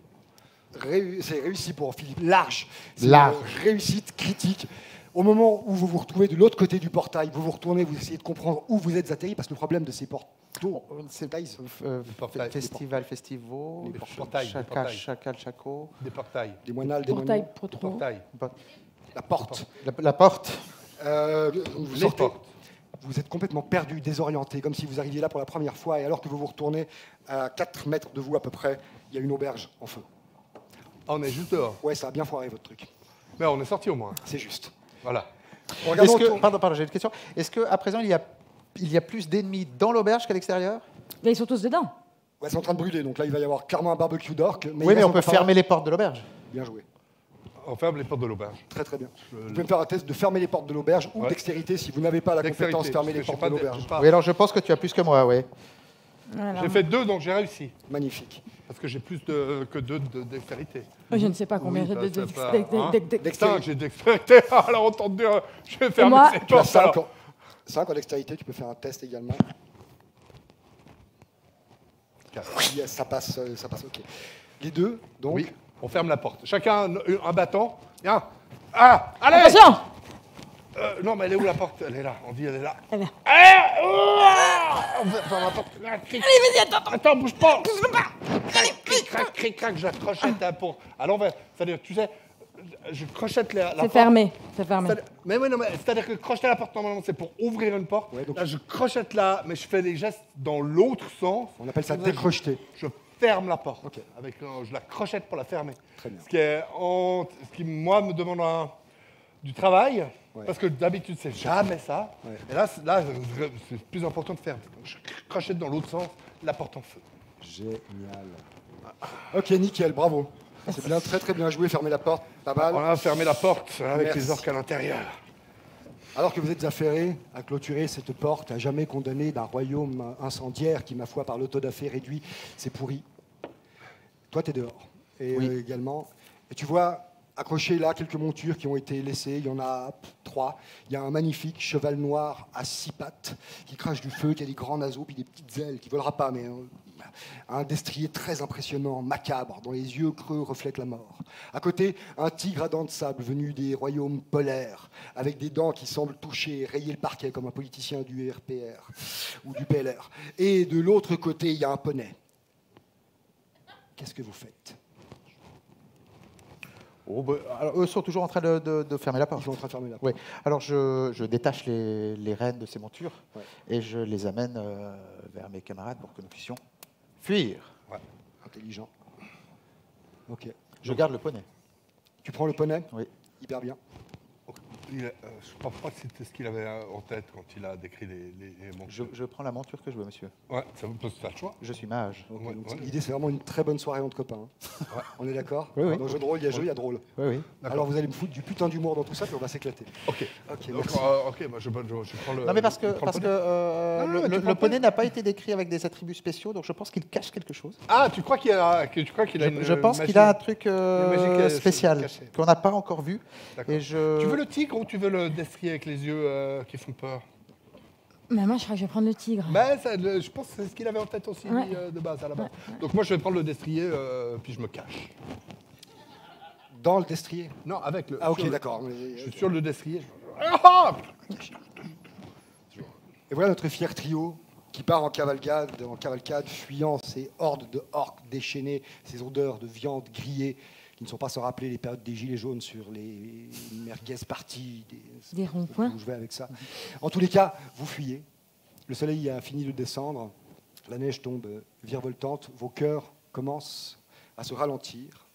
réussi pour Philippe. Large. C'est Large. une réussite critique. Au moment où vous vous retrouvez de l'autre côté du portail, vous vous retournez, vous essayez de comprendre où vous êtes atterri, parce que le problème de ces portaux, C'est portails. festivaux, Des portails, des portails. chacal, chaco. Des portails. des moinales, des Portail, moineaux, Des Poutreau. portails. la porte. La porte. Vous Les sortez, portes. vous êtes complètement perdu, désorienté, comme si vous arriviez là pour la première fois, et alors que vous vous retournez à 4 mètres de vous à peu près, il y a une auberge en feu. Ah, on est juste dehors. Ouais, ça a bien foiré votre truc. Mais on est sorti au moins. C'est juste. Voilà. On regarde Est-ce autour. que, pardon, j'ai une question. Est-ce qu'à présent, il y a plus d'ennemis dans l'auberge qu'à l'extérieur? Là, ils sont tous dedans. Ouais, c'est en train de brûler, donc là il va y avoir clairement un barbecue d'orques. Oui, il mais reste on peut encore fermer les portes de l'auberge. Bien joué. On ferme les portes de l'auberge. Très très bien. Vous pouvez me faire un test de fermer les portes de l'auberge ou Ouais. dextérité si vous n'avez pas la compétence de fermer les Parce que portes de j'ai pas l'auberge. j'ai pas- Oui, alors je pense que tu as plus que moi, oui. Voilà. J'ai fait 2, donc j'ai réussi. Magnifique. Parce que j'ai plus que 2 de dextérité. Je ne sais pas combien Oui, j'ai bah, de c'est pas- hein. Dextérité. 5, j'ai dextérité. Alors, autant te dire, je vais fermer moi ces Tu as portes. 5 alors. en... 5 en dextérité, tu peux faire un test également. Yes, ça passe, ok. Les deux, donc. Oui, on ferme la porte. Chacun un bâton. Bien. Ah, allez. Attention. Non, mais elle est où la porte? Elle est là, on dit elle est là. Elle est là. Allez, on ferme la porte. Allez, vas-y, attends. Attends, bouge pas. Cric, crac, cric, crac, je la crochette pour... à l'envers. C'est-à-dire, tu sais, je crochette la C'est porte. fermé. C'est fermé. Mais oui, non, mais c'est-à-dire que crocheter la porte, normalement, c'est pour ouvrir une porte. Ouais, donc- Là, je crochette là, mais je fais des gestes dans l'autre sens. On appelle ça Là, décrocheter. Je ferme la porte. Ok. Avec, je la crochette pour la fermer. Très bien. Ce qui, moi, me demande du travail. Ouais. Parce que d'habitude, c'est jamais ça. Ouais. Et là, c'est plus important de faire. Je crochette dans l'autre sens, la porte en feu. Génial. Ok, nickel, bravo. C'est bien, très très bien joué, fermez la porte, pas mal. On a fermé la porte avec Merci. les orques à l'intérieur. Alors que vous êtes affairés à clôturer cette porte, à jamais condamné d'un royaume incendiaire qui, ma foi, par l'auto-da-fé réduit, c'est pourri. Toi, t'es dehors. Et Oui. également. Et tu vois, accrochées là, quelques montures qui ont été laissées. Il y en a 3. Il y a un magnifique cheval noir à 6 pattes qui crache du feu, qui a des grands naseaux, puis des petites ailes, qui volera pas, mais un destrier très impressionnant, macabre, dont les yeux creux reflètent la mort. À côté, un tigre à dents de sable venu des royaumes polaires, avec des dents qui semblent toucher et rayer le parquet comme un politicien du RPR ou du PLR. Et de l'autre côté, il y a un poney. Qu'est-ce que vous faites? Oh, bah, alors, eux sont toujours en train de fermer la Ils porte. sont en train de fermer la porte. Oui. Alors je détache les rênes de ces montures Ouais. et je les amène vers mes camarades pour que nous puissions fuir. Intelligent. Ok. Je garde le poney. Tu prends le poney? Oui. Hyper bien. Je ne pense pas que c'était ce qu'il avait en tête quand il a décrit les montures. Je prends la monture que je veux, monsieur. Ouais, ça vous pose pas le choix. Je suis mage. Ok, Ouais, donc ouais. l'idée, c'est vraiment une très bonne soirée entre copains. Hein. Ouais. On est d'accord? Oui, oui. Dans le jeu de rôle, il y a jeu, il y a drôle. Oui, oui. Alors vous allez me foutre du putain d'humour dans tout ça, puis on va s'éclater. Ok. Ok, Donc, merci. ok, moi je prends le. Non, mais parce je que, prends parce le que poney. Non, tu le prends le poney n'a pas été décrit avec des attributs spéciaux, donc je pense qu'il cache quelque chose. Ah, tu crois qu'il a une. Je pense magie- qu'il a un truc une magie spécial cachée. qu'on n'a pas encore vu. D'accord. Et je... Tu veux le tigre ou tu veux le destrier avec les yeux qui font peur? Mais moi, je crois que je vais prendre le tigre. Mais je pense que c'est ce qu'il avait en tête aussi lui, Ouais. de base à la base. Donc moi je vais prendre le destrier puis je me cache. Dans le destrier. Non, avec le. Ah ok, sur le- d'accord. Je suis sur le destrier. Ah Et voilà notre fier trio qui part en cavalcade, fuyant ces hordes de orques déchaînés, ces odeurs de viande grillée qui ne sont pas sans rappeler les périodes des gilets jaunes sur les merguez parties, Des ronds-points. où je vais avec ça. En tous les cas, vous fuyez. Le soleil a fini de descendre, la neige tombe virevoltante, vos cœurs commencent à se ralentir.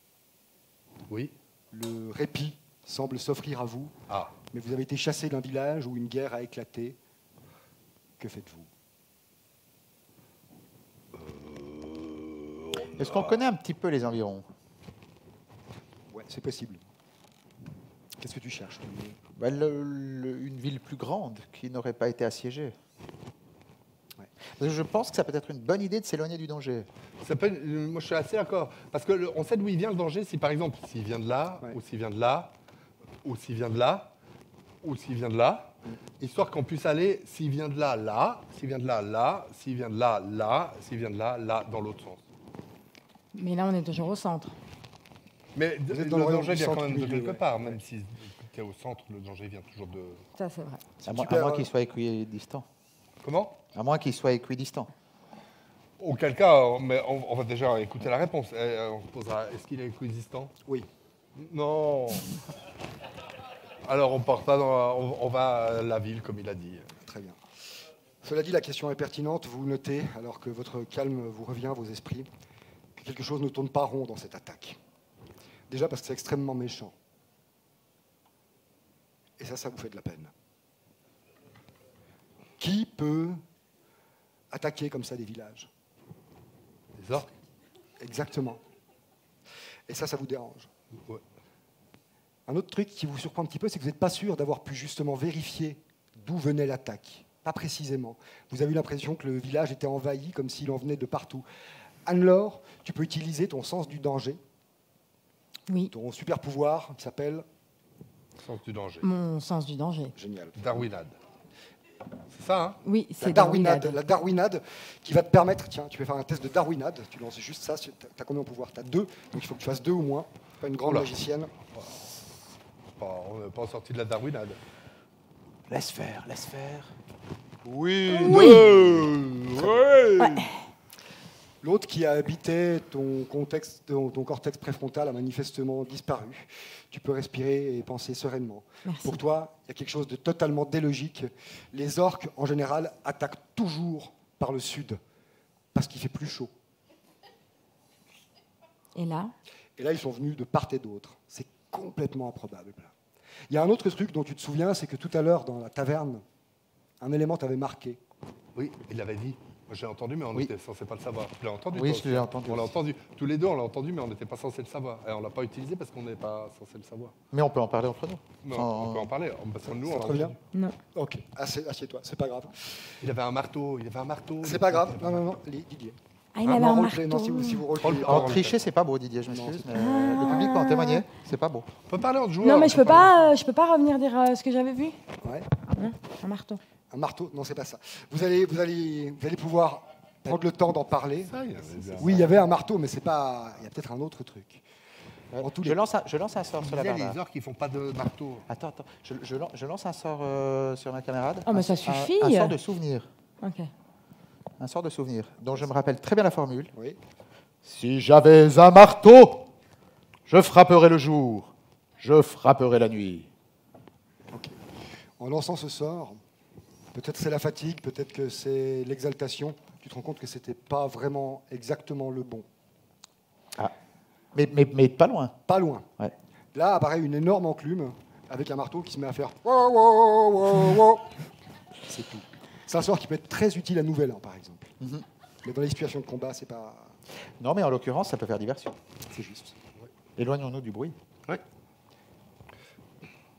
Oui. Le répit semble s'offrir à vous, Ah. mais vous avez été chassé d'un village où une guerre a éclaté. Que faites-vous? Est-ce qu'on connaît un petit peu les environs? Ouais, c'est possible. Qu'est-ce que tu cherches? Bah, une ville plus grande qui n'aurait pas été assiégée. Ouais. Parce que je pense que ça peut être une bonne idée de s'éloigner du danger. Moi je suis assez d'accord. Parce qu'on sait d'où il vient le danger. Si par exemple, s'il vient de là, Ouais. ou s'il vient de là, ou s'il vient de là, ou s'il vient de là, histoire qu'on puisse aller, s'il vient de là, là, s'il vient de là, là, s'il vient de là, là, s'il vient de là, là, dans l'autre sens. Mais là, on est toujours au centre. Mais Vous êtes le dans le royaume danger du vient quand centre même de milieu, quelque ouais. part, même si tu es au centre, le danger vient toujours de... Ça, c'est vrai. À Super, moins qu'il soit équidistant. Comment? À moins qu'il soit équidistant. Auquel cas, on va déjà écouter la réponse. On se posera, est-ce qu'il est équidistant? Oui. Non. Alors on part pas on va à la ville comme il a dit. Très bien. Cela dit, la question est pertinente. Vous notez, alors que votre calme vous revient, vos esprits, que quelque chose ne tourne pas rond dans cette attaque. Déjà parce que c'est extrêmement méchant. Et ça vous fait de la peine. Qui peut attaquer comme ça des villages? Les orques? Exactement. Et ça vous dérange. Ouais. Un autre truc qui vous surprend un petit peu, c'est que vous n'êtes pas sûr d'avoir pu justement vérifier d'où venait l'attaque. Pas précisément. Vous avez eu l'impression que le village était envahi, comme s'il en venait de partout. Anne-Laure, tu peux utiliser ton sens du danger, Oui, ton super pouvoir qui s'appelle... Sens du danger. mon sens du danger. Génial. Darwinade. C'est ça, hein? Oui, La c'est darwinade, Darwinade. la darwinade qui va te permettre, tiens, tu peux faire un test de darwinade, tu lances juste ça, tu as combien de pouvoir? Tu as 2, donc il faut que tu fasses 2 ou moins. Pas une grande Oula. magicienne. On n'est pas sorti de la darwinade. Laisse faire, laisse faire. Oui. L'autre qui a habité ton cortex préfrontal a manifestement disparu. Tu peux respirer et penser sereinement. Merci. Pour toi, il y a quelque chose de totalement délogique. Les orques, en général, attaquent toujours par le sud, parce qu'il fait plus chaud. Et là, Et là, ils sont venus de part et d'autre. C'est complètement improbable. Il y a un autre truc dont tu te souviens, c'est que tout à l'heure, dans la taverne, un élément t'avait marqué. Oui, il l'avait dit. Moi, j'ai entendu, mais on Oui. était censé pas le savoir. Tu l'as entendu? Oui, toi je l'ai aussi entendu On l'a aussi. entendu. Tous les deux, on l'a entendu, mais on n'était pas censé le savoir. Et on l'a pas utilisé parce qu'on n'est pas censé le savoir. Mais on peut en parler entre nous. Non, Sans- on peut en parler. Parce que nous, Ça on te l'a revient entendu. non. Ok, assieds-toi, c'est pas grave. Il avait un marteau. C'est pas grave. Non, Didier. Ah, il Ah, avait Non, un roleplay, non, marteau. si vous Prends le roleplayez. temps. En tricher, c'est pas beau, Didier, je m'excuse. Mais le public peut en témoigner. C'est pas beau. On peut parler entre joueurs. Non, mais on je peut peux pas revenir dire ce que j'avais vu. Ouais. Hein, un marteau. Un marteau, non, c'est pas ça. Vous allez pouvoir prendre le temps d'en parler. Ça, il y avait bien. Oui, il y avait un marteau, mais c'est pas. Il y a peut-être un autre truc. En tous les- Je lance un sort sur la Les barbare. orques, ils font pas de marteau. Attends. Je lance un sort sur ma camarade. Oh, mais ça Un- suffit. Un sort de souvenir. Ok. Un sort de souvenir, dont je me rappelle très bien la formule. Oui. Si j'avais un marteau, je frapperais le jour, je frapperais la nuit. En lançant ce sort, peut-être c'est la fatigue, peut-être que c'est l'exaltation. Tu te rends compte que c'était pas vraiment exactement le bon. Mais pas loin. Pas loin. Ouais. Là apparaît une énorme enclume avec un marteau qui se met à faire wow, wow, wow, wow. C'est tout. C'est un sort qui peut être très utile à Nouvel An, par exemple. Mais dans les situations de combat, c'est pas. Non, mais en l'occurrence, ça peut faire diversion. C'est juste. Éloignons-nous du bruit. Ouais.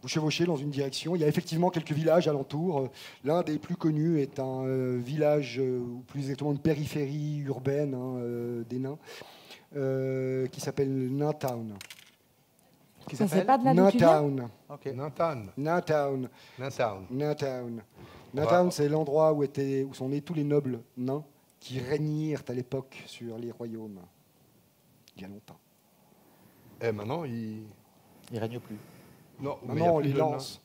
Vous chevauchez dans une direction. Il y a effectivement quelques villages alentours. L'un des plus connus est un village, ou plus exactement une périphérie urbaine des nains, qui s'appelle Naintown. Qui Ça, c'est s'appelle pas de là d'où tu viens? Naintown. Ok. Nathan. Naintown. Nathan. Naintown. Naintown, c'est l'endroit où sont nés tous les nobles nains qui régnèrent à l'époque sur les royaumes. Il y a longtemps. Et maintenant, il... Il règne plus. Non, mais il y a Maintenant, on plus les de lance.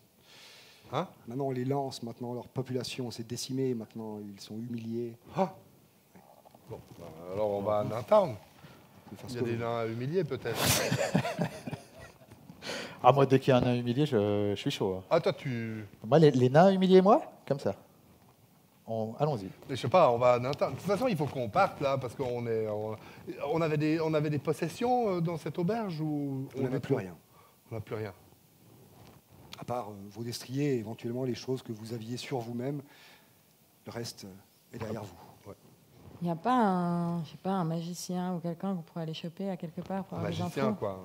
Hein? Maintenant, on les lance. Maintenant, leur population s'est décimée. Maintenant, ils sont humiliés. Ah. Bon, bah, alors on va à Nathan. De faire Il ce y a que des vous- nains humiliés peut-être. Ah, moi, dès qu'il y a un nain humilié, je suis chaud. Hein. Ah, toi, tu... Moi, les nains humiliés, moi, comme ça. Allons-y. Mais je sais pas, on va à Nathan. De toute façon, il faut qu'on parte là, parce qu'on est... On avait des possessions dans cette auberge ou... On n'avait plus rien. On n'a plus rien. À part vos destriers et éventuellement les choses que vous aviez sur vous-même. Le reste est derrière vous. Il n'y a pas je sais pas, un magicien ou quelqu'un que vous pourrez aller choper à quelque part pour Un avoir des magicien, infos? quoi.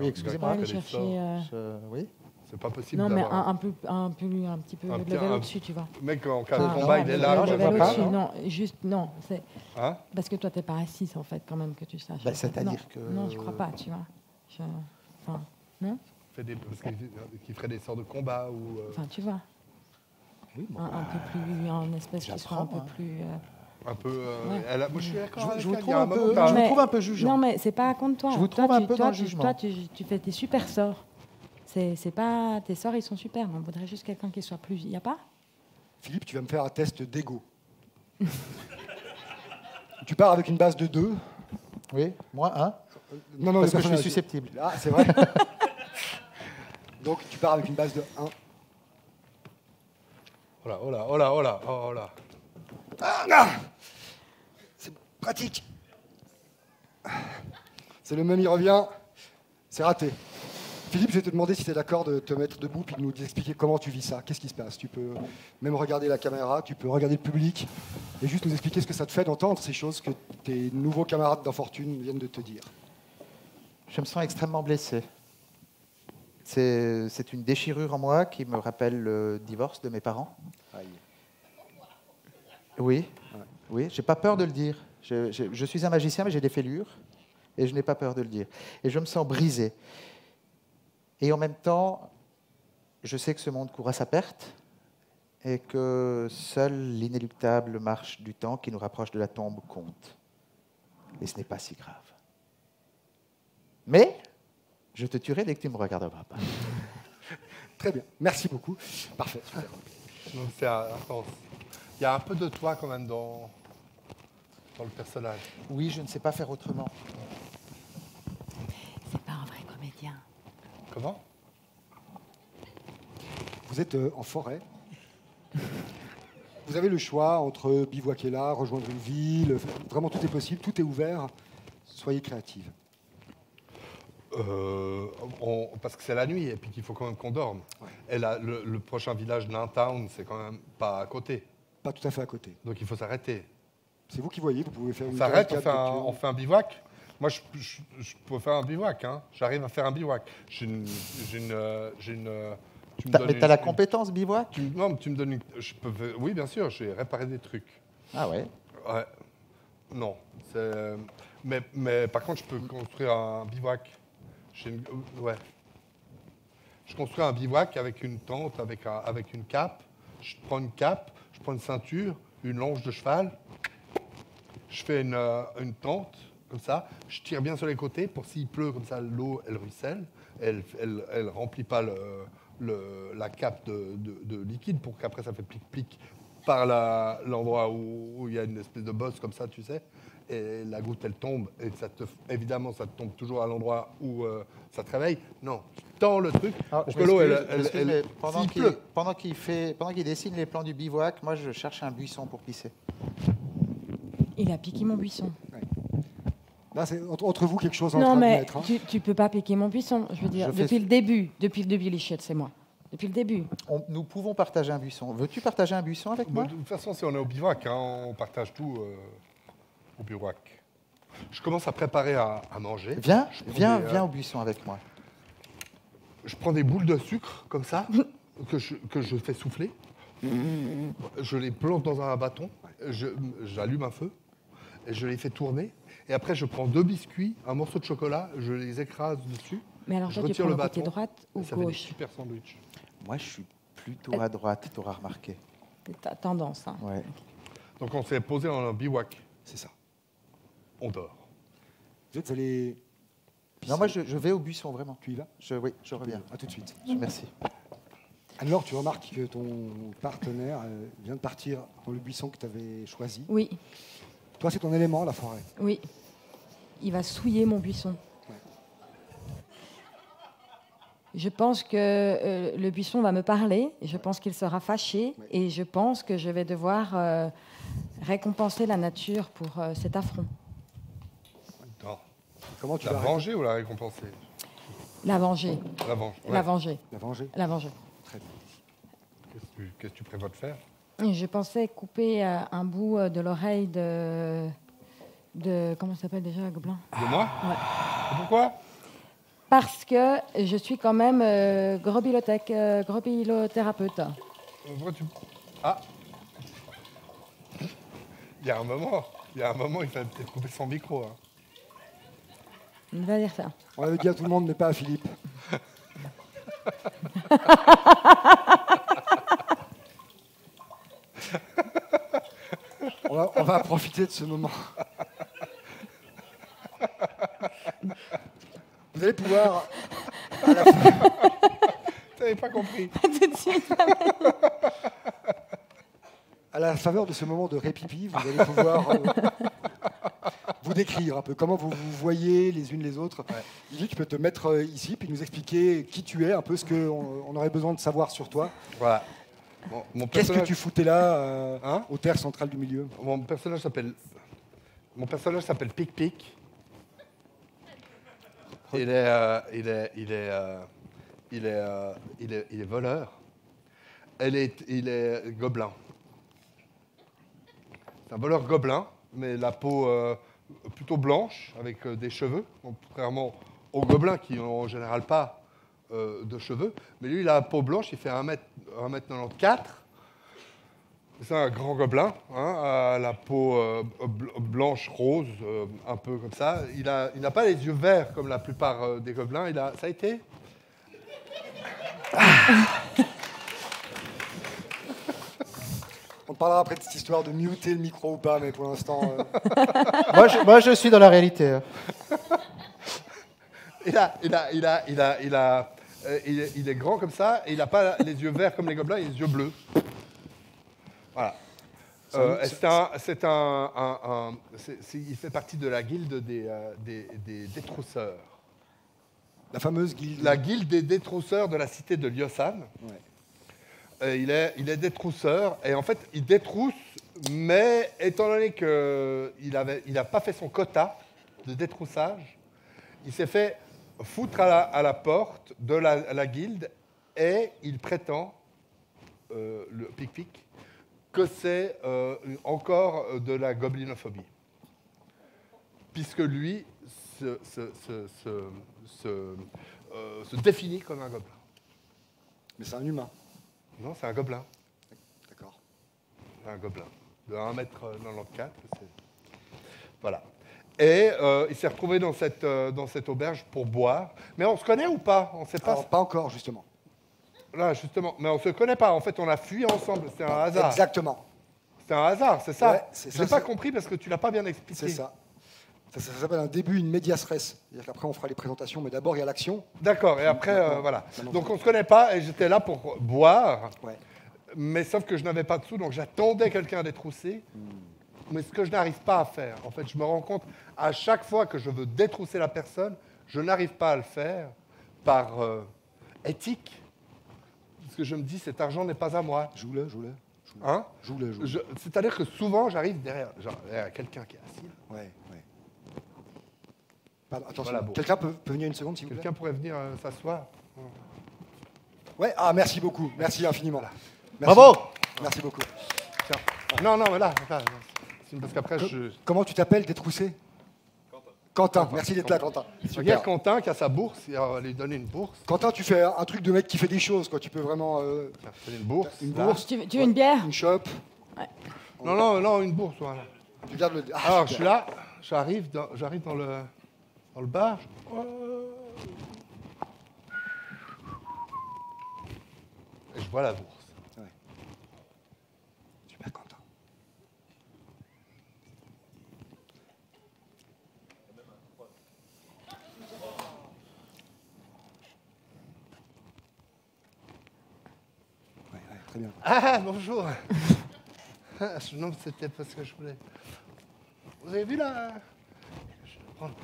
Oui, excusez-moi. gars Aller qui fait des chercher. sorts. Oui. C'est pas possible Non, mais d'avoir un petit peu Un de petit- level un- au-dessus, tu vois. Le mec, en cas de Enfin, combat, non, il est le là. non, je level vois pas, au-dessus, non. non, juste, non, c'est Hein? parce que toi, t'es pas assis, en fait, quand même, que tu saches. Bah, c'est-à-dire Non, que- Non, je crois pas, tu vois. Enfin, non. Parce qu'il ferait des sorts de combat ou... Enfin, tu vois. Oui, bon. Un peu plus, un espèce qui soit un peu J'apprends, hein. plus. un peu... Ouais. moi, je suis d'accord avec Je vous elle, il trouve y a un peu- moment, t'as- je vous Mais- trouve un peu jugeant. Non, mais c'est pas contre toi. Je vous Toi, trouve un tu- peu toi, dans le tu- jugement. Toi, tu fais tes super sorts. C'est pas tes sorts, ils sont super. Mais on voudrait juste quelqu'un qui soit plus. Y a pas? Philippe, tu vas me faire un test d'ego. Tu pars avec une base de 2. Oui, moi, un. Non, Parce le que je suis personnage. susceptible. Ah, c'est vrai. Donc, tu pars avec une base de 1. Oh là, oh là, oh là, oh là, oh là. C'est pratique. C'est le même, il revient. C'est raté. Philippe, je vais te demander si tu es d'accord de te mettre debout puis de nous expliquer comment tu vis ça. Qu'est-ce qui se passe? Tu peux même regarder la caméra, tu peux regarder le public et juste nous expliquer ce que ça te fait d'entendre ces choses que tes nouveaux camarades d'infortune viennent de te dire. Je me sens extrêmement blessé. C'est une déchirure en moi qui me rappelle le divorce de mes parents. Aïe. Oui, oui, j'ai pas peur de le dire. Je suis un magicien, mais j'ai des fêlures, et je n'ai pas peur de le dire. Et je me sens brisé. Et en même temps, je sais que ce monde court à sa perte, et que seule l'inéluctable marche du temps qui nous rapproche de la tombe compte. Et ce n'est pas si grave. Mais je te tuerai dès que tu ne me regarderas pas. Très bien, merci beaucoup. Parfait. Super. Donc, attends, il y a un peu de toi quand même dans le personnage. Oui, je ne sais pas faire autrement. C'est pas un vrai comédien. Comment? Vous êtes en forêt. Vous avez le choix entre bivouaquer là, rejoindre une ville. Vraiment, tout est possible, tout est ouvert. Soyez créative. Parce que c'est la nuit et puis qu'il faut quand même qu'on dorme. Ouais. Et là, le prochain village, Naintown, c'est quand même pas à côté. Pas tout à fait à côté. Donc il faut s'arrêter. C'est vous qui voyez, vous pouvez faire On une s'arrête, on cascade fait, de pieux. on fait un bivouac. Moi, je peux faire un bivouac. Hein. J'arrive à faire un bivouac. Tu me donnes Mais tu as la compétence bivouac? Non, tu me donnes oui, bien sûr, j'ai réparé des trucs. Ah ouais. Ouais. Non. Mais par contre, je peux construire un bivouac. Ouais. Je construis un bivouac avec une tente, avec une cape. Je prends une cape, je prends une ceinture, une longe de cheval. Je fais une tente, comme ça. Je tire bien sur les côtés pour s'il pleut, comme ça, l'eau, elle ruisselle. Elle remplit pas la cape de liquide pour qu'après, ça fait plic-plic par l'endroit où il y a une espèce de bosse comme ça, tu sais. Et la goutte, elle tombe. Et évidemment, ça te tombe toujours à l'endroit où ça te réveille. Non, tu tends le truc Alors, pour je que l'eau, m'excuse, mais elle pendant s'il qu'il pleut. pendant qu'il dessine les plans du bivouac, moi je cherche un buisson pour pisser. Il a piqué mon buisson. Là, c'est entre vous quelque chose en train Non, de mais naître. Hein. tu peux pas piquer mon buisson. Je veux dire, Je fais- depuis le début, les chiottes, c'est moi. Depuis le début. Nous pouvons partager un buisson. Veux-tu partager un buisson avec moi? De toute façon, si on est au bivouac, hein, on partage tout au bivouac. Je commence à préparer à manger. Viens, Je prends viens, des, viens au buisson avec moi. Je prends des boules de sucre, comme ça, que je fais souffler. Je les plante dans un bâton, j'allume un feu, et je les fais tourner. Et après, je prends 2 biscuits, un morceau de chocolat, je les écrase dessus. Mais alors, Je toi, tu retire prends le le côté bâton, droite ou et ça fait des gauche? super sandwichs. Moi, je suis plutôt à droite, tu auras remarqué. C'est ta tendance. Hein. Ouais. Donc on s'est posé en un bivouac. C'est ça. On dort. Vous êtes allé... Non, moi, je vais au buisson, vraiment. Tu y vas? Oui, je reviens. À tout de suite. Merci. Alors, tu remarques que ton partenaire vient de partir dans le buisson que tu avais choisi. Oui, Toi, c'est ton élément, la forêt. oui. Il va souiller mon buisson. Ouais. Je pense que le buisson va me parler, je pense qu'il sera fâché, Oui. et je pense que je vais devoir récompenser la nature pour cet affront. Non. Comment tu La vas venger ou la récompenser? La venger, La venge. ouais. la venger, la venger? la venger. Très bien. Qu'est-ce que tu prévois de faire? Et je pensais couper un bout de l'oreille de comment ça s'appelle déjà, Gobelin? De moi? Ouais. Et pourquoi? Parce que je suis quand même gropilothérapeute. Pourquoi tu... Ah. Il y a un moment, il fallait peut-être couper son micro. Hein. Il va dire ça. On l'avait dit à tout le monde, mais pas à Philippe. On va profiter de ce moment. Vous allez pouvoir, T'avais pas compris. Tout de suite. à la faveur de ce moment de répipi, vous allez pouvoir vous décrire un peu comment vous vous voyez les unes les autres. Lily, tu peux te mettre ici puis nous expliquer qui tu es, un peu ce qu'on aurait besoin de savoir sur toi. Voilà. Bon, mon Qu'est-ce que personnage- tu foutais là, Hein au terre central du milieu? Mon personnage s'appelle Pic Pic. Il est voleur. Il est gobelin. C'est un voleur gobelin, mais la peau plutôt blanche, avec des cheveux, contrairement aux gobelins qui n'ont en général pas de cheveux. Mais lui, il a la peau blanche, il fait 1m94. C'est un grand gobelin, hein, à la peau blanche, rose, un peu comme ça. Il n'a pas les yeux verts comme la plupart des gobelins. Ça a été? On parlera après de cette histoire de muter le micro ou pas, mais pour l'instant... Moi, je suis dans la réalité. Hein. Il est grand comme ça et il n'a pas les yeux verts comme les gobelins, il a les yeux bleus. Voilà. Il fait partie de la guilde des détrousseurs. La fameuse guilde. La guilde des détrousseurs de la cité de Lyosan. Ouais. Il est détrousseur et en fait il détrousse, mais étant donné qu'il n'a pas fait son quota de détroussage, il s'est fait foutre à la porte de la guilde et il prétend, le pic-pic, que c'est encore de la goblinophobie. Puisque lui se définit comme un gobelin. Mais c'est un humain. Non, c'est un gobelin. D'accord. C'est un gobelin. De 1m94. Voilà. Et il s'est retrouvé dans cette auberge pour boire. Mais on se connaît ou pas? On ne sait pas. Alors, pas encore, justement. Là, justement. Mais on ne se connaît pas. En fait, on a fui ensemble. C'est un hasard. Exactement. C'est un hasard, c'est ça? Ouais, c'est Je ça, n'ai pas c'est- compris parce que tu l'as pas bien expliqué. C'est ça. Ça s'appelle un début, une medias res. C'est-à-dire qu'après, on fera les présentations, mais d'abord, il y a l'action. D'accord. Et après, Maintenant, voilà. maintenant. Donc, on ne se connaît pas et j'étais là pour boire. Ouais. Mais sauf que je n'avais pas de sous, donc j'attendais quelqu'un à détrousser. Mais ce que je n'arrive pas à faire, en fait, je me rends compte, à chaque fois que je veux détrousser la personne, je n'arrive pas à le faire par éthique. Parce que je me dis, cet argent n'est pas à moi. Joue-le. Hein? Joue-le. C'est-à-dire que souvent, j'arrive derrière quelqu'un qui est assis. Ouais. Pardon, attention, Voilà, bourse. quelqu'un peut venir une seconde, s'il vous plaît? Quelqu'un pourrait venir s'asseoir? Ouais, ah, merci beaucoup. Merci infiniment. Merci. Bravo! Merci beaucoup. Tiens. Non, non, mais là, c'est parce qu'après, Comment tu t'appelles? T'es troussé? Quentin. Merci d'être là, Quentin. Regarde Quentin qui a sa bourse, il va lui donner une bourse. Quentin, tu fais un truc de mec qui fait des choses, quoi. Tu peux vraiment... Tiens, donner une bourse. Une là. bourse. Tu veux une bière? Une chope. Non, non, non, une bourse, voilà. Tu gardes le... Ah, Alors, je super. suis là, j'arrive dans le bar. Et je vois la bourse. Super, Quentin. Ouais, très bien. Ah, bonjour. Non, c'était parce que je voulais... Vous avez vu là? Je vais prendre.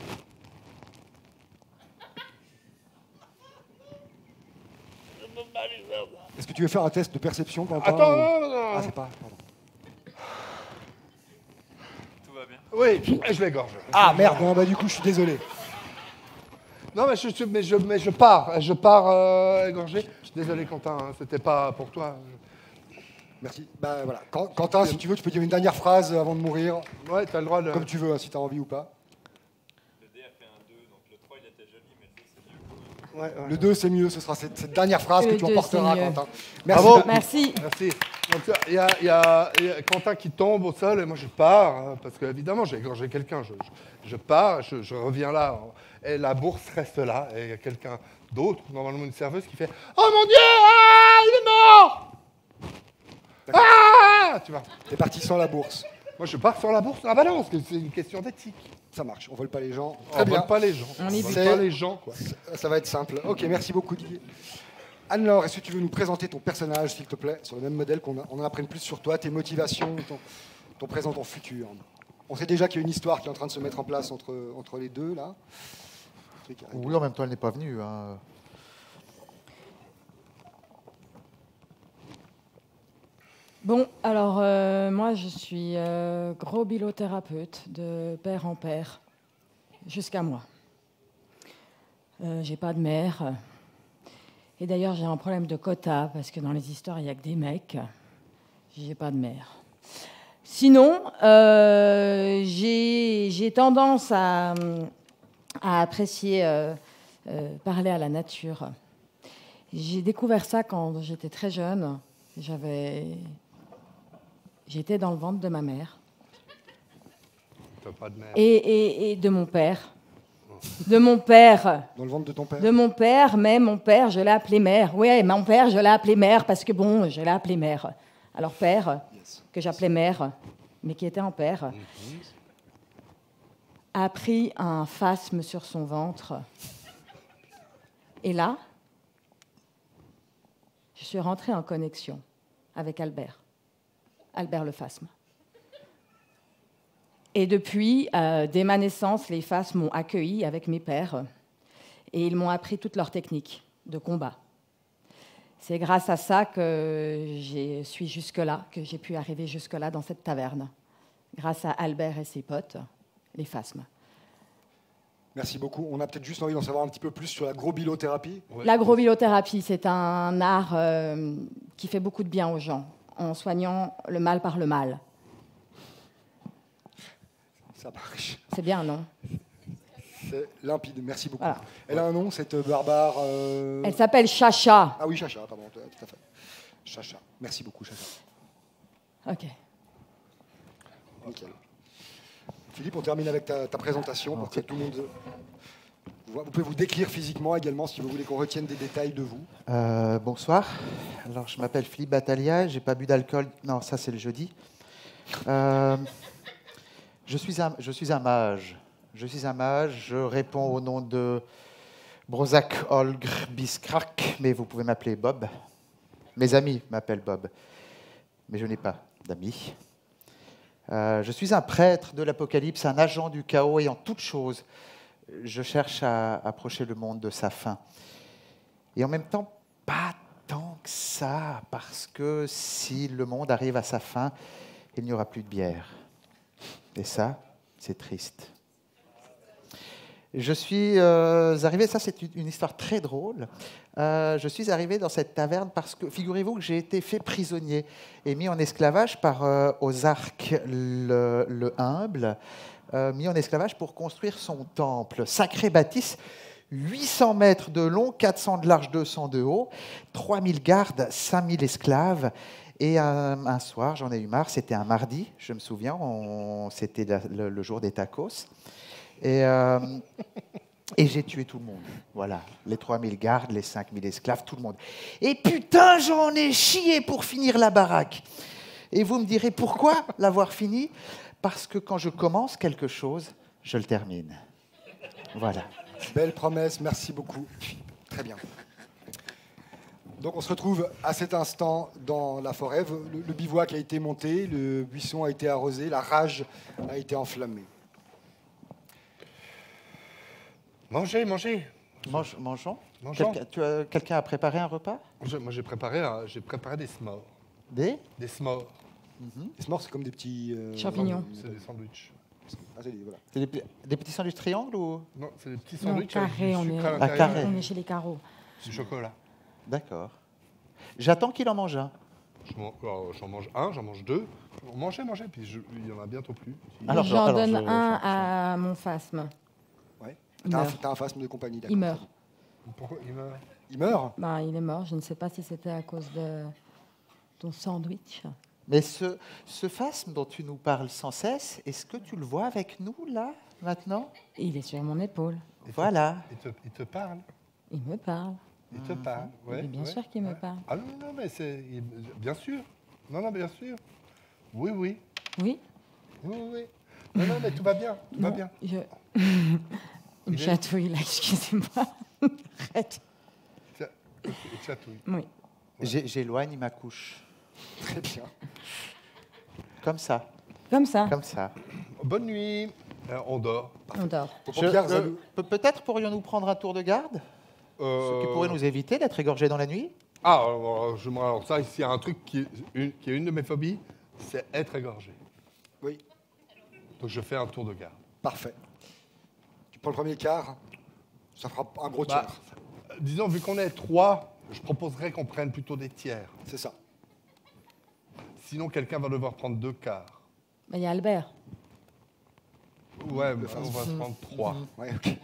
Est-ce que tu veux faire un test de perception, Quentin? Attends, ou- non, non, non. Ah, c'est pas... Pardon. Oui, je l'égorge. Ah, merde, non, bah du coup, je suis désolé. Non, mais je pars égorgé. Désolé, Quentin, hein, c'était pas pour toi. Merci. Bah voilà. Quentin, si tu veux, tu peux dire une dernière phrase avant de mourir, Ouais, t'as le droit de... comme tu veux, hein, si tu as envie ou pas. Le dé a fait un 2, donc le 3 il était joli, mais le 2 c'est mieux. Ouais, ouais. Le 2, c'est mieux, ce sera cette dernière phrase Le que tu 2, emporteras, c'est mieux. Quentin. Merci. Bravo. Merci. Merci. Donc, il y a Quentin qui tombe au sol et moi je pars, hein, parce qu'évidemment j'ai égorgé quelqu'un. Je pars, je reviens là, et la bourse reste là, et il y a quelqu'un d'autre, normalement une serveuse, qui fait « Oh mon Dieu, ah, il est mort !» Ah, tu vois. T'es parti sans la bourse. Moi je pars sur la bourse. Ah bah non, parce que c'est une question d'éthique. Ça marche, on vole pas les gens. On Très bien. vole pas les gens. On On est vole vite. pas les gens, quoi. Ça va être simple. Ok, merci beaucoup, Didier. Anne-Laure, est-ce que tu veux nous présenter ton personnage, s'il te plaît, sur le même modèle qu'on en apprenne plus sur toi, tes motivations, ton présent, ton futur? On sait déjà qu'il y a une histoire qui est en train de se mettre en place entre les deux, là. Oui, en même temps, elle n'est pas venue. Hein. Bon, alors moi je suis gros bilothérapeute de père en père, jusqu'à moi. J'ai pas de mère. Et d'ailleurs j'ai un problème de quota, parce que dans les histoires il n'y a que des mecs. J'ai pas de mère. Sinon, j'ai tendance à apprécier parler à la nature. J'ai découvert ça quand j'étais très jeune. J'étais dans le ventre de ma mère T'as pas de mère. et de mon père. De mon père. Dans le ventre de ton père? De mon père, mais mon père, je l'ai appelé mère. Oui, mon père, je l'ai appelé mère parce que bon, je l'ai appelé mère. Alors père, Yes. que j'appelais mère, mais qui était en père, a pris un phasme sur son ventre. Et là, je suis rentrée en connexion avec Albert le phasme. Et depuis, dès ma naissance, les phasmes m'ont accueilli avec mes pères et ils m'ont appris toutes leurs techniques de combat. C'est grâce à ça que je suis jusque-là, que j'ai pu arriver jusque-là dans cette taverne, grâce à Albert et ses potes, les phasmes. Merci beaucoup. On a peut-être juste envie d'en savoir un petit peu plus sur la grobilothérapie. Ouais. L'agrobilothérapie, c'est un art qui fait beaucoup de bien aux gens, en soignant le mal par le mal. Ça marche. C'est bien, non? C'est limpide. Merci beaucoup. Voilà. Elle a un nom, cette barbare... Elle s'appelle Chacha. Ah oui, Chacha, pardon, tout à fait. Chacha. Merci beaucoup, Chacha. Ok. Nickel. Philippe, on termine avec ta présentation pour que tout le monde... Vous pouvez vous décrire physiquement également si vous voulez qu'on retienne des détails de vous. Bonsoir. Alors, je m'appelle Philippe Battaglia. J'ai pas bu d'alcool. Non, ça c'est le jeudi. Je suis un mage. Je suis un mage. Je réponds au nom de Brozak Olgr Biskrak, mais vous pouvez m'appeler Bob. Mes amis m'appellent Bob, mais je n'ai pas d'amis. Je suis un prêtre de l'Apocalypse, un agent du chaos et en toute chose, je cherche à approcher le monde de sa fin. Et en même temps, pas tant que ça, parce que si le monde arrive à sa fin, il n'y aura plus de bière. Et ça, c'est triste. Je suis arrivé, ça c'est une histoire très drôle, je suis arrivé dans cette taverne parce que, figurez-vous que j'ai été fait prisonnier et mis en esclavage par Ozark le Humble, mis en esclavage pour construire son temple. Sacré bâtisse, 800 mètres de long, 400 de large, 200 de haut, 3000 gardes, 5000 esclaves. Et un soir, j'en ai eu marre, c'était un mardi, je me souviens, c'était le jour des tacos. Et j'ai tué tout le monde. Voilà, les 3000 gardes, les 5000 esclaves, tout le monde. Et putain, j'en ai chié pour finir la baraque. Et vous me direz, pourquoi l'avoir fini? Parce que quand je commence quelque chose, je le termine. Voilà. Belle promesse, merci beaucoup. Très bien. Donc on se retrouve à cet instant dans la forêt. Le bivouac a été monté, le buisson a été arrosé, la rage a été enflammée. Mangez, mangez. Mangeons. Mangeons. Quelqu'un a préparé un repas? Moi, j'ai préparé des s'mores. Des s'mores. Les s'mores, c'est comme des petits... Champignons. C'est des sandwichs. Ah, voilà. C'est des petits sandwichs triangles ou? Non, c'est des petits Non, sandwichs carré, avec du on sucre est- à Ah, l'intérieur. carré. On est chez les carreaux. Du chocolat. D'accord. J'attends qu'il en mange un. J'en mange un, j'en mange deux. Mangez, puis il y en a bientôt plus. Alors, J'en donne je- un à mon phasme. Ouais. Il meurt. T'as un phasme de compagnie, d'accord. Il meurt. Pourquoi il meurt? Il meurt? Ben, il est mort. Je ne sais pas si c'était à cause de ton sandwich. Mais ce phasme dont tu nous parles sans cesse, est-ce que tu le vois avec nous, là, maintenant? Il est sur mon épaule. Voilà. Il te parle. Il me parle. Il te parle. Ouais, Et bien ouais, sûr qu'il me ouais. parle. Ah non, mais bien sûr. Non, bien sûr. Oui. Oui. Oui. Non, mais tout va bien. Tout va Non, bien. Il Il me est- chatouille, là, excusez-moi. Arrête. Il chatouille. Oui. J'éloigne ma couche. Très bien. Comme ça. Comme ça, Comme ça. Bonne nuit. On dort. on dort. Pierre Zalou. Peut-être pourrions-nous prendre un tour de garde? Ce qui pourrait nous éviter d'être égorgés dans la nuit? Ah, alors ça, s'il y a un truc qui est une de mes phobies, c'est être égorgé. Oui, Donc je fais un tour de garde. parfait. Tu prends le premier quart, ça fera un gros Bah, tiers. disons, vu qu'on est 3, je proposerais qu'on prenne plutôt des tiers. C'est ça. Sinon, quelqu'un va devoir prendre 2 quarts. Ben, il y a Albert. Ouais, mais on va se prendre 3. Ouais, ok.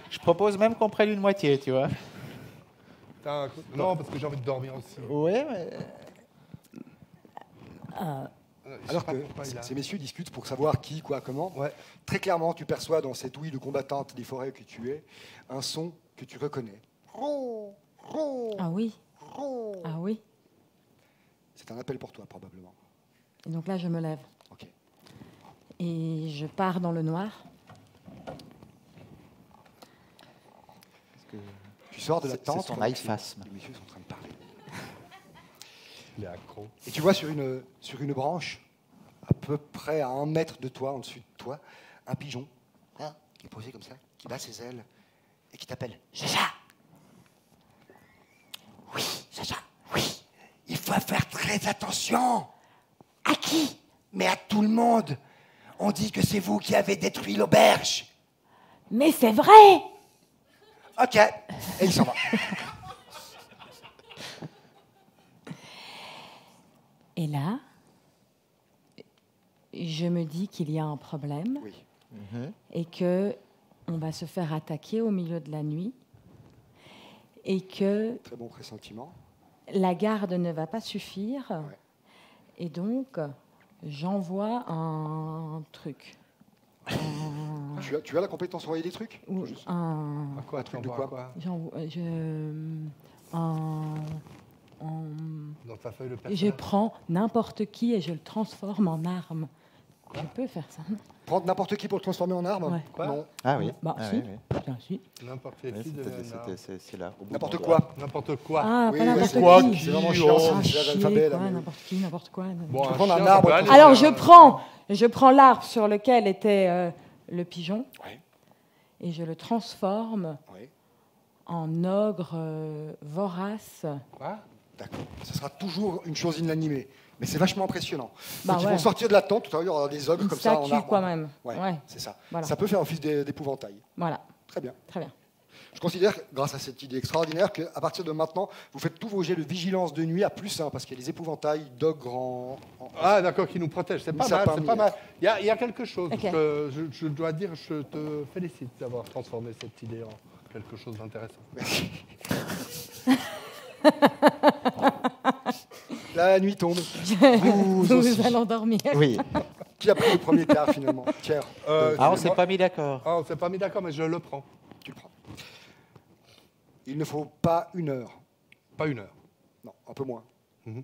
Je propose même qu'on prenne une moitié, tu vois. Non, parce que j'ai envie de dormir aussi. Oui, mais... Je sais Alors pas que pourquoi il a- ces messieurs discutent pour savoir qui, quoi, comment. Ouais. Très clairement, tu perçois dans cette ouïe de combattante des forêts que tu es un son que tu reconnais. Ah oui. Ah oui. C'est un appel pour toi, probablement. Et donc là, je me lève. Ok. Et je pars dans le noir. Tu sors de la C'est tente. son pendant que aïe-phasme. Les messieurs sont en train de parler. Il est accro. Et tu vois sur une branche, à peu près à 1 mètre de toi, en dessus de toi, un pigeon, hein, qui est posé comme ça, qui bat ses ailes et qui t'appelle. Chacha! Oui, Chacha, oui. Il faut faire très attention. À qui? Mais à tout le monde. On dit que c'est vous qui avez détruit l'auberge. Mais c'est vrai! Ok. Et il s'en va. Et là, je me dis qu'il y a un problème Oui. et que on va se faire attaquer au milieu de la nuit et que Très bon pressentiment. la garde ne va pas suffire. Ouais. Et donc, j'envoie un truc. Tu as la compétence envoyer des trucs? Ou un... À quoi? truc Tu de envoies quoi? Dans ta feuille de Je personnage. prends n'importe qui et je le transforme en arme. Je peux faire ça, non? Prendre n'importe qui pour le transformer en arme? Ouais. Quoi? Non. Ah oui. Bah, Ah si. oui, oui. Bien, si. N'importe quel Ouais, qui devient une arme. c'est là. au bout N'importe de mon quoi. doigt. N'importe quoi. Ah, Oui, pas n'importe c'est quoi, qui. C'est vraiment qui, chiant, oh, c'est Chier, l'alphabet. là, quoi, mais- n'importe qui, n'importe quoi. Bon, Tu un prends un chien, arbre, ça peut tu- aller, Alors, hein. je prends l'arbre sur lequel était le pigeon Ouais. et je le transforme Ouais. en ogre vorace. Quoi? D'accord. Ce sera toujours une chose inanimée. Mais c'est vachement impressionnant. Bah Donc, ils ouais. vont sortir de la tente, tout à l'heure, il y aura des ogres Une comme ça en statue, arbre. quoi, même. Ouais, Ouais. c'est ça. Voilà. Ça peut faire office d'épouvantail. Voilà. Très bien. Très bien. Je considère, grâce à cette idée extraordinaire, qu'à partir de maintenant, vous faites tous vos jets de vigilance de nuit à +1, parce qu'il y a des épouvantails d'ogres Ah, d'accord, qui nous protège. C'est pas Ça mal, parmi c'est pas les- mal. Il y a quelque chose. Ok. Je dois dire, je te félicite d'avoir transformé cette idée en quelque chose d'intéressant. La nuit tombe. Nous aussi. allons dormir. Oui. Qui a pris le premier quart, finalement? Pierre, Ah, on ne s'est pas mis d'accord. Ah, on s'est pas mis d'accord, mais je le prends. tu le prends. Il ne faut pas 1 heure. Pas 1 heure. Non, un peu moins. Mhm.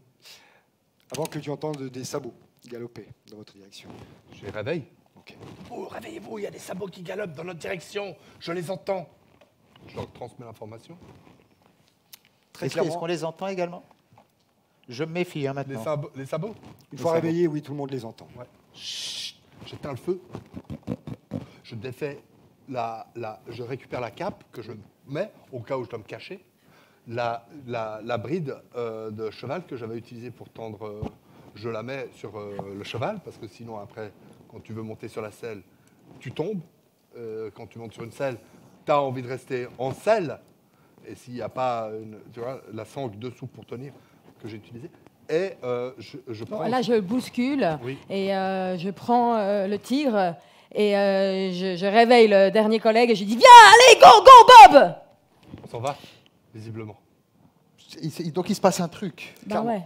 Avant que tu entendes des sabots galoper dans votre direction. Je les réveille. Ok. Oh, réveillez-vous, il y a des sabots qui galopent dans notre direction. Je les entends. Je leur transmets l'information. Très Est-ce clairement, qu'on les entend également? Je me méfie hein, Les, maintenant. les sabots. une fois réveillé, oui, tout le monde les entend. Ouais. Chut, j'éteins le feu. Je défais je récupère la cape que je mets au cas où je dois me cacher. La bride de cheval que j'avais utilisée pour tendre, je la mets sur le cheval parce que sinon après, quand tu veux monter sur la selle, tu tombes. Quand tu montes sur une selle, tu as envie de rester en selle. Et s'il n'y a pas tu vois, la sangle dessous pour tenir que j'ai utilisée. Et je Bon, prends... là, je bouscule Oui. et je prends le tigre et je réveille le dernier collègue et je dis viens, allez, go, go, Bob. On s'en va, visiblement. Donc il se passe un truc. Bah ouais.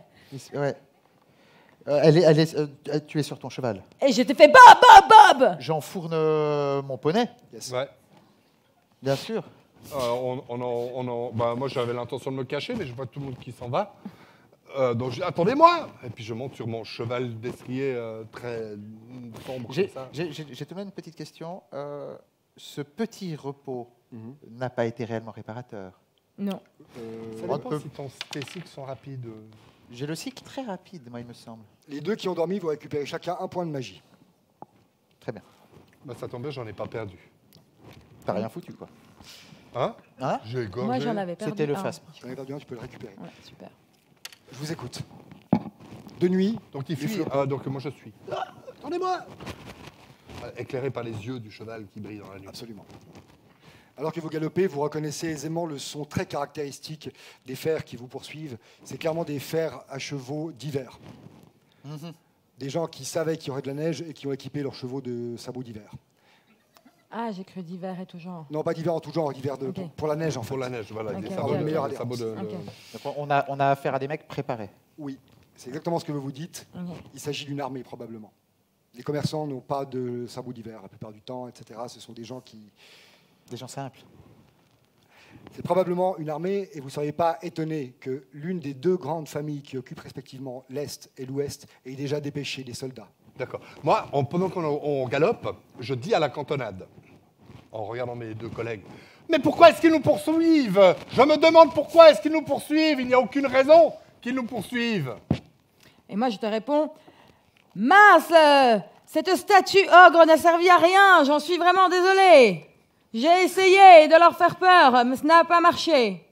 Ouais. Tu es sur ton cheval. Et je te fais Bob, Bob, Bob. J'enfourne mon poney, Yes. Ouais. bien sûr. Moi, j'avais l'intention de me cacher, mais je vois tout le monde qui s'en va. Donc, je dis, attendez-moi. Et puis, je monte sur mon cheval d'estrier très sombre comme J'ai ça. tout de même une petite question. Ce petit repos n'a pas été réellement réparateur. Non. Ça on dépend peut- si tes cycles sont rapides. J'ai le cycle très rapide, moi, il me semble. Les deux qui ont dormi vont récupérer chacun 1 point de magie. Très bien. Bah, ça tombe bien, j'en ai pas perdu. T'as rien foutu, quoi. Hein? Hein? J'ai égorgé. Moi, j'en avais perdu. C'était le un. phasme. Si tu en as perdu un, tu peux le récupérer. Ouais, super. Je vous écoute. De nuit, Donc, il Les fuit. flocons. Donc, moi, je suis. Ah, attendez-moi. Éclairé par les yeux du cheval qui brille dans la nuit. absolument. Alors que vous galopez, vous reconnaissez aisément le son très caractéristique des fers qui vous poursuivent. C'est clairement des fers à chevaux d'hiver. Des gens qui savaient qu'il y aurait de la neige et qui ont équipé leurs chevaux de sabots d'hiver. Ah, j'ai cru d'hiver et tout genre. Non, pas d'hiver en tout genre, d'hiver Ok. pour la neige en fait. Pour la neige, voilà. Ok, des ok, sabots ok. de- Meilleure des sabots de- Ok. Donc on a affaire à des mecs préparés. Oui, c'est exactement ce que vous vous dites. Ok. Il s'agit d'une armée probablement. Les commerçants n'ont pas de sabots d'hiver la plupart du temps, etc. Ce sont des gens qui... Des gens simples. C'est probablement une armée, et vous ne seriez pas étonné que l'une des deux grandes familles qui occupent respectivement l'Est et l'Ouest ait déjà dépêché des soldats. D'accord. Moi, pendant qu'on galope, je dis à la cantonade, en regardant mes deux collègues, mais pourquoi est-ce qu'ils nous poursuivent? Je me demande pourquoi est-ce qu'ils nous poursuivent. Il n'y a aucune raison qu'ils nous poursuivent. Et moi, je te réponds mince, cette statue ogre n'a servi à rien. J'en suis vraiment désolée. J'ai essayé de leur faire peur, mais ça n'a pas marché.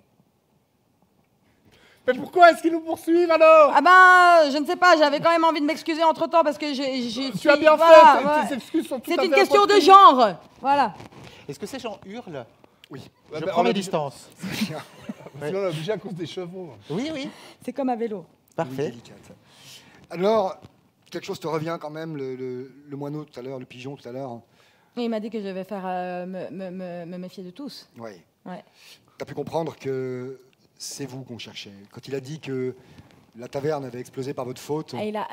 Mais pourquoi est-ce qu'ils nous poursuivent alors? Ah ben, je ne sais pas, j'avais quand même envie de m'excuser entre-temps parce que j'ai... Tu as bien voilà, fait. ouais. Tes excuses sont tout à C'est fait une question de appropriées. genre. Voilà. Est-ce que ces gens hurlent? Oui. Je Ouais, prends on mes a- distances. Sinon, on est obligé à cause des chevaux. Oui, oui. C'est comme à vélo. Oui, Parfait. délicate. Alors, quelque chose te revient quand même, le moineau tout à l'heure, le pigeon tout à l'heure. Et il m'a dit que je devais faire me méfier de tous. Oui. Ouais. Tu as pu comprendre que c'est vous qu'on cherchait. Quand il a dit que la taverne avait explosé par votre faute, Et il a,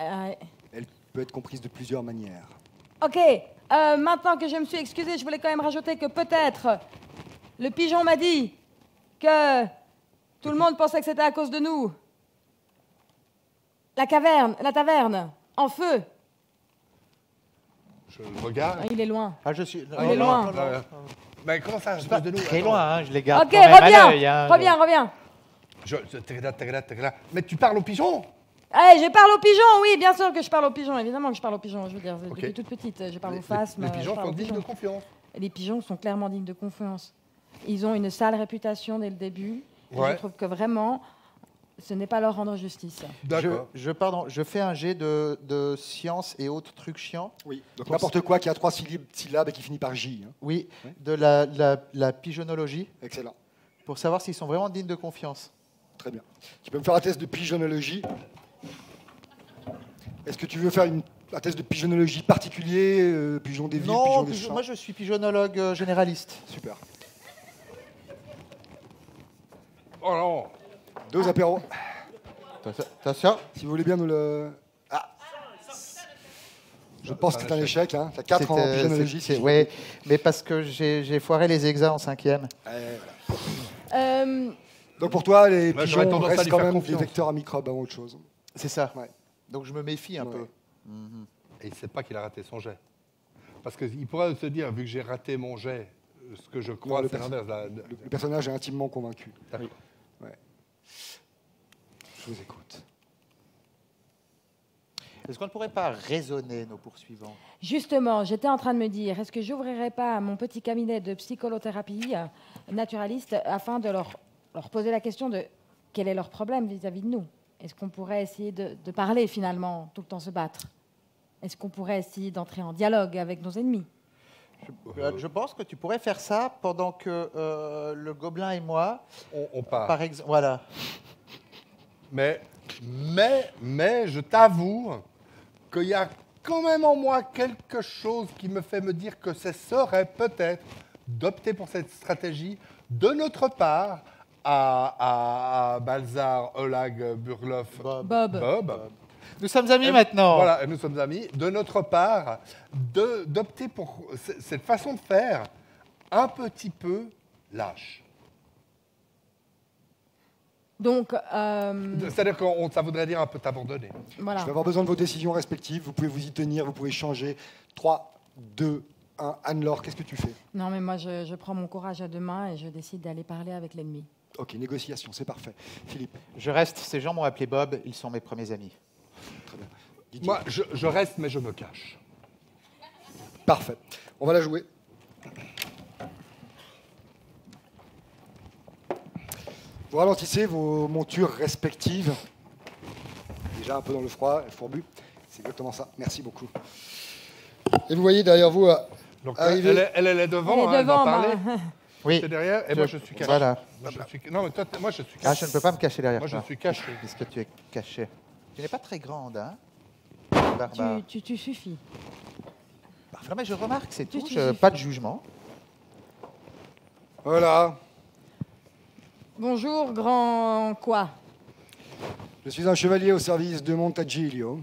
elle peut être comprise de plusieurs manières. Ok, maintenant que je me suis excusée, je voulais quand même rajouter que peut-être le pigeon m'a dit que tout le monde pensait que c'était à cause de nous. La taverne, en feu. Je le regarde. Ah, il est loin. Ah, je suis. Il est loin. Mais comment ça, je Pas de nous? très Attends. loin, hein, je les garde Ok, quand même à reviens, l'œil, hein. reviens. Mais tu parles au pigeon? Allez, je parle aux pigeons, oui, bien sûr que je parle aux pigeons, évidemment que je parle aux pigeons. Je veux dire, depuis Ok. toute petite, je parle aux Les phasmes. pigeons je parle sont aux dignes de pigeons. confiance. Les pigeons sont clairement dignes de confiance. Ils ont une sale réputation dès le début. Et Ouais. je trouve que vraiment, ce n'est pas leur rendre justice. D'accord. Je fais un jet de sciences et autres trucs chiants. Oui. Donc n'importe quoi qui a 3 syllabes et qui finit par J. Hein. Oui, Ouais. de la pigeonologie, Excellent. pour savoir s'ils sont vraiment dignes de confiance. Très bien. Tu peux me faire un test de pigeonologie. Est-ce que tu veux faire un test de pigeonologie particulier, pigeon des villes, pigeon Non, des champs? moi je suis pigeonologue généraliste. Super. Oh non. 2 apéros. Attention. Si vous voulez bien nous le... Ah. Je pense que c'est un échec. Hein. Tu as 4 en C'était- pigeonologie. c'est- si ouais, mais parce que j'ai foiré les examens en 5e. Voilà. Donc pour toi, les Ouais, j'aurais pigeons tendance à restent lui quand faire même des confiance. vecteurs à microbes avant autre chose. C'est ça. Ouais. Donc je me méfie un Ouais. peu. Et il ne sait pas qu'il a raté son jet. Parce qu'il pourrait se dire, vu que j'ai raté mon jet, ce que je crois, le c'est perso- l'inverse. Le personnage est intimement convaincu. D'accord. Ouais. Je vous écoute. Est-ce qu'on ne pourrait pas raisonner nos poursuivants? Justement, j'étais en train de me dire, est-ce que j'ouvrirais pas mon petit cabinet de psycholothérapie naturaliste afin de leur poser la question de quel est leur problème vis-à-vis de nous? Est-ce qu'on pourrait essayer de parler finalement, tout le temps se battre? Est-ce qu'on pourrait essayer d'entrer en dialogue avec nos ennemis? Je pense que tu pourrais faire ça pendant que le gobelin et moi, On part. par exemple, voilà. Mais je t'avoue qu'il y a quand même en moi quelque chose qui me fait me dire que ce serait peut-être d'opter pour cette stratégie de notre part à Balzar, Olag, Burloff, Bob. Nous sommes amis maintenant. Voilà, nous sommes amis. De notre part, d'opter pour cette façon de faire un petit peu lâche. Donc, C'est-à-dire que ça voudrait dire un peu t'abandonner. voilà. Je vais avoir besoin de vos décisions respectives. Vous pouvez vous y tenir, vous pouvez changer. 3, 2, 1. Anne-Laure, qu'est-ce que tu fais? Non, mais moi, je prends mon courage à deux mains et je décide d'aller parler avec l'ennemi. Ok, négociation, c'est parfait. Philippe, Je reste, ces gens m'ont appelé Bob, ils sont mes premiers amis. très bien. Didier. Moi, je reste, mais je me cache. Parfait. On va la jouer. Vous ralentissez vos montures respectives. Déjà un peu dans le froid, fourbu. C'est exactement ça. Merci beaucoup. Et vous voyez derrière vous Donc arriver. elle est devant, Elle est hein, elle va devant, parler. Oui. C'est derrière, et moi je suis caché. Voilà. Moi, non, mais toi, moi je suis Ah, caché. je ne peux pas me cacher derrière Moi je toi. suis caché. Puisque tu es caché. Tu n'es pas très grande, hein, Barbare. Tu suffis. Non, mais je remarque, c'est tout. tu- Pas de jugement. Voilà. Bonjour, grand quoi? Je suis un chevalier au service de Montagiglio.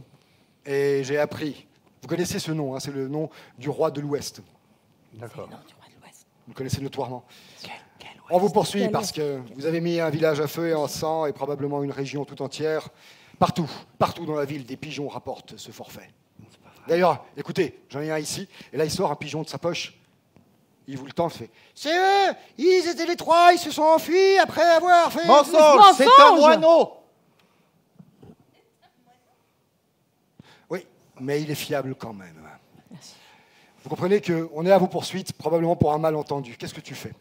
Et j'ai appris. Vous connaissez ce nom, hein, c'est le nom du roi de l'Ouest. D'accord. Vous le connaissez notoirement. On vous poursuit Quel parce que vous avez mis un village à feu et en sang et probablement une région tout entière. Partout dans la ville, des pigeons rapportent ce forfait. D'ailleurs, écoutez, j'en ai un ici, et là il sort un pigeon de sa poche. Il vous le tend, il fait « C'est eux! Ils étaient les 3, ils se sont enfuis après avoir fait... » Mensonge, c'est un moineau. Oui, mais il est fiable quand même. Vous comprenez qu'on est à vos poursuites, probablement pour un malentendu. Qu'est-ce que tu fais?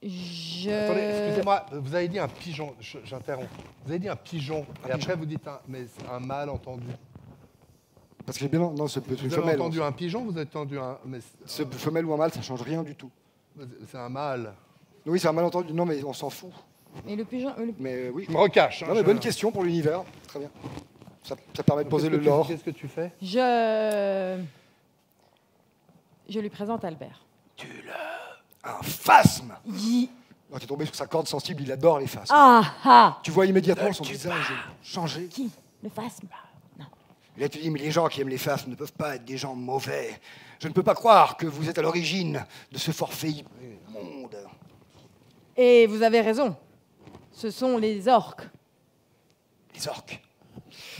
Attendez, excusez-moi, vous avez dit un pigeon, j'interromps. Vous avez dit un pigeon, et après vous dites mais c'est un malentendu. Parce que bien, non, c'est une Vous avez femelle. entendu un pigeon, vous avez entendu un... Mais C'est femelle ou un mâle, ça change rien du tout. c'est un mâle. Oui, c'est un malentendu. Non, mais on s'en fout. Et le pigeon. Mais oui. Je me recache. hein, Non, mais je- bonne question pour l'univers. Très bien. Ça permet de poser Qu'est-ce le que tu- lore. Qu'est-ce que tu fais? Je lui présente Albert. Un phasme. Yi- Quand tu es tombé sur sa corde sensible, il adore les phasmes. Ah. Tu vois immédiatement son visage changer. Qui? Le phasme. Et là, tu dis, mais les gens qui aiment les phasmes ne peuvent pas être des gens mauvais. Je ne peux pas croire que vous êtes à l'origine de ce forfait immonde. Et vous avez raison. Ce sont les orques. Les orques.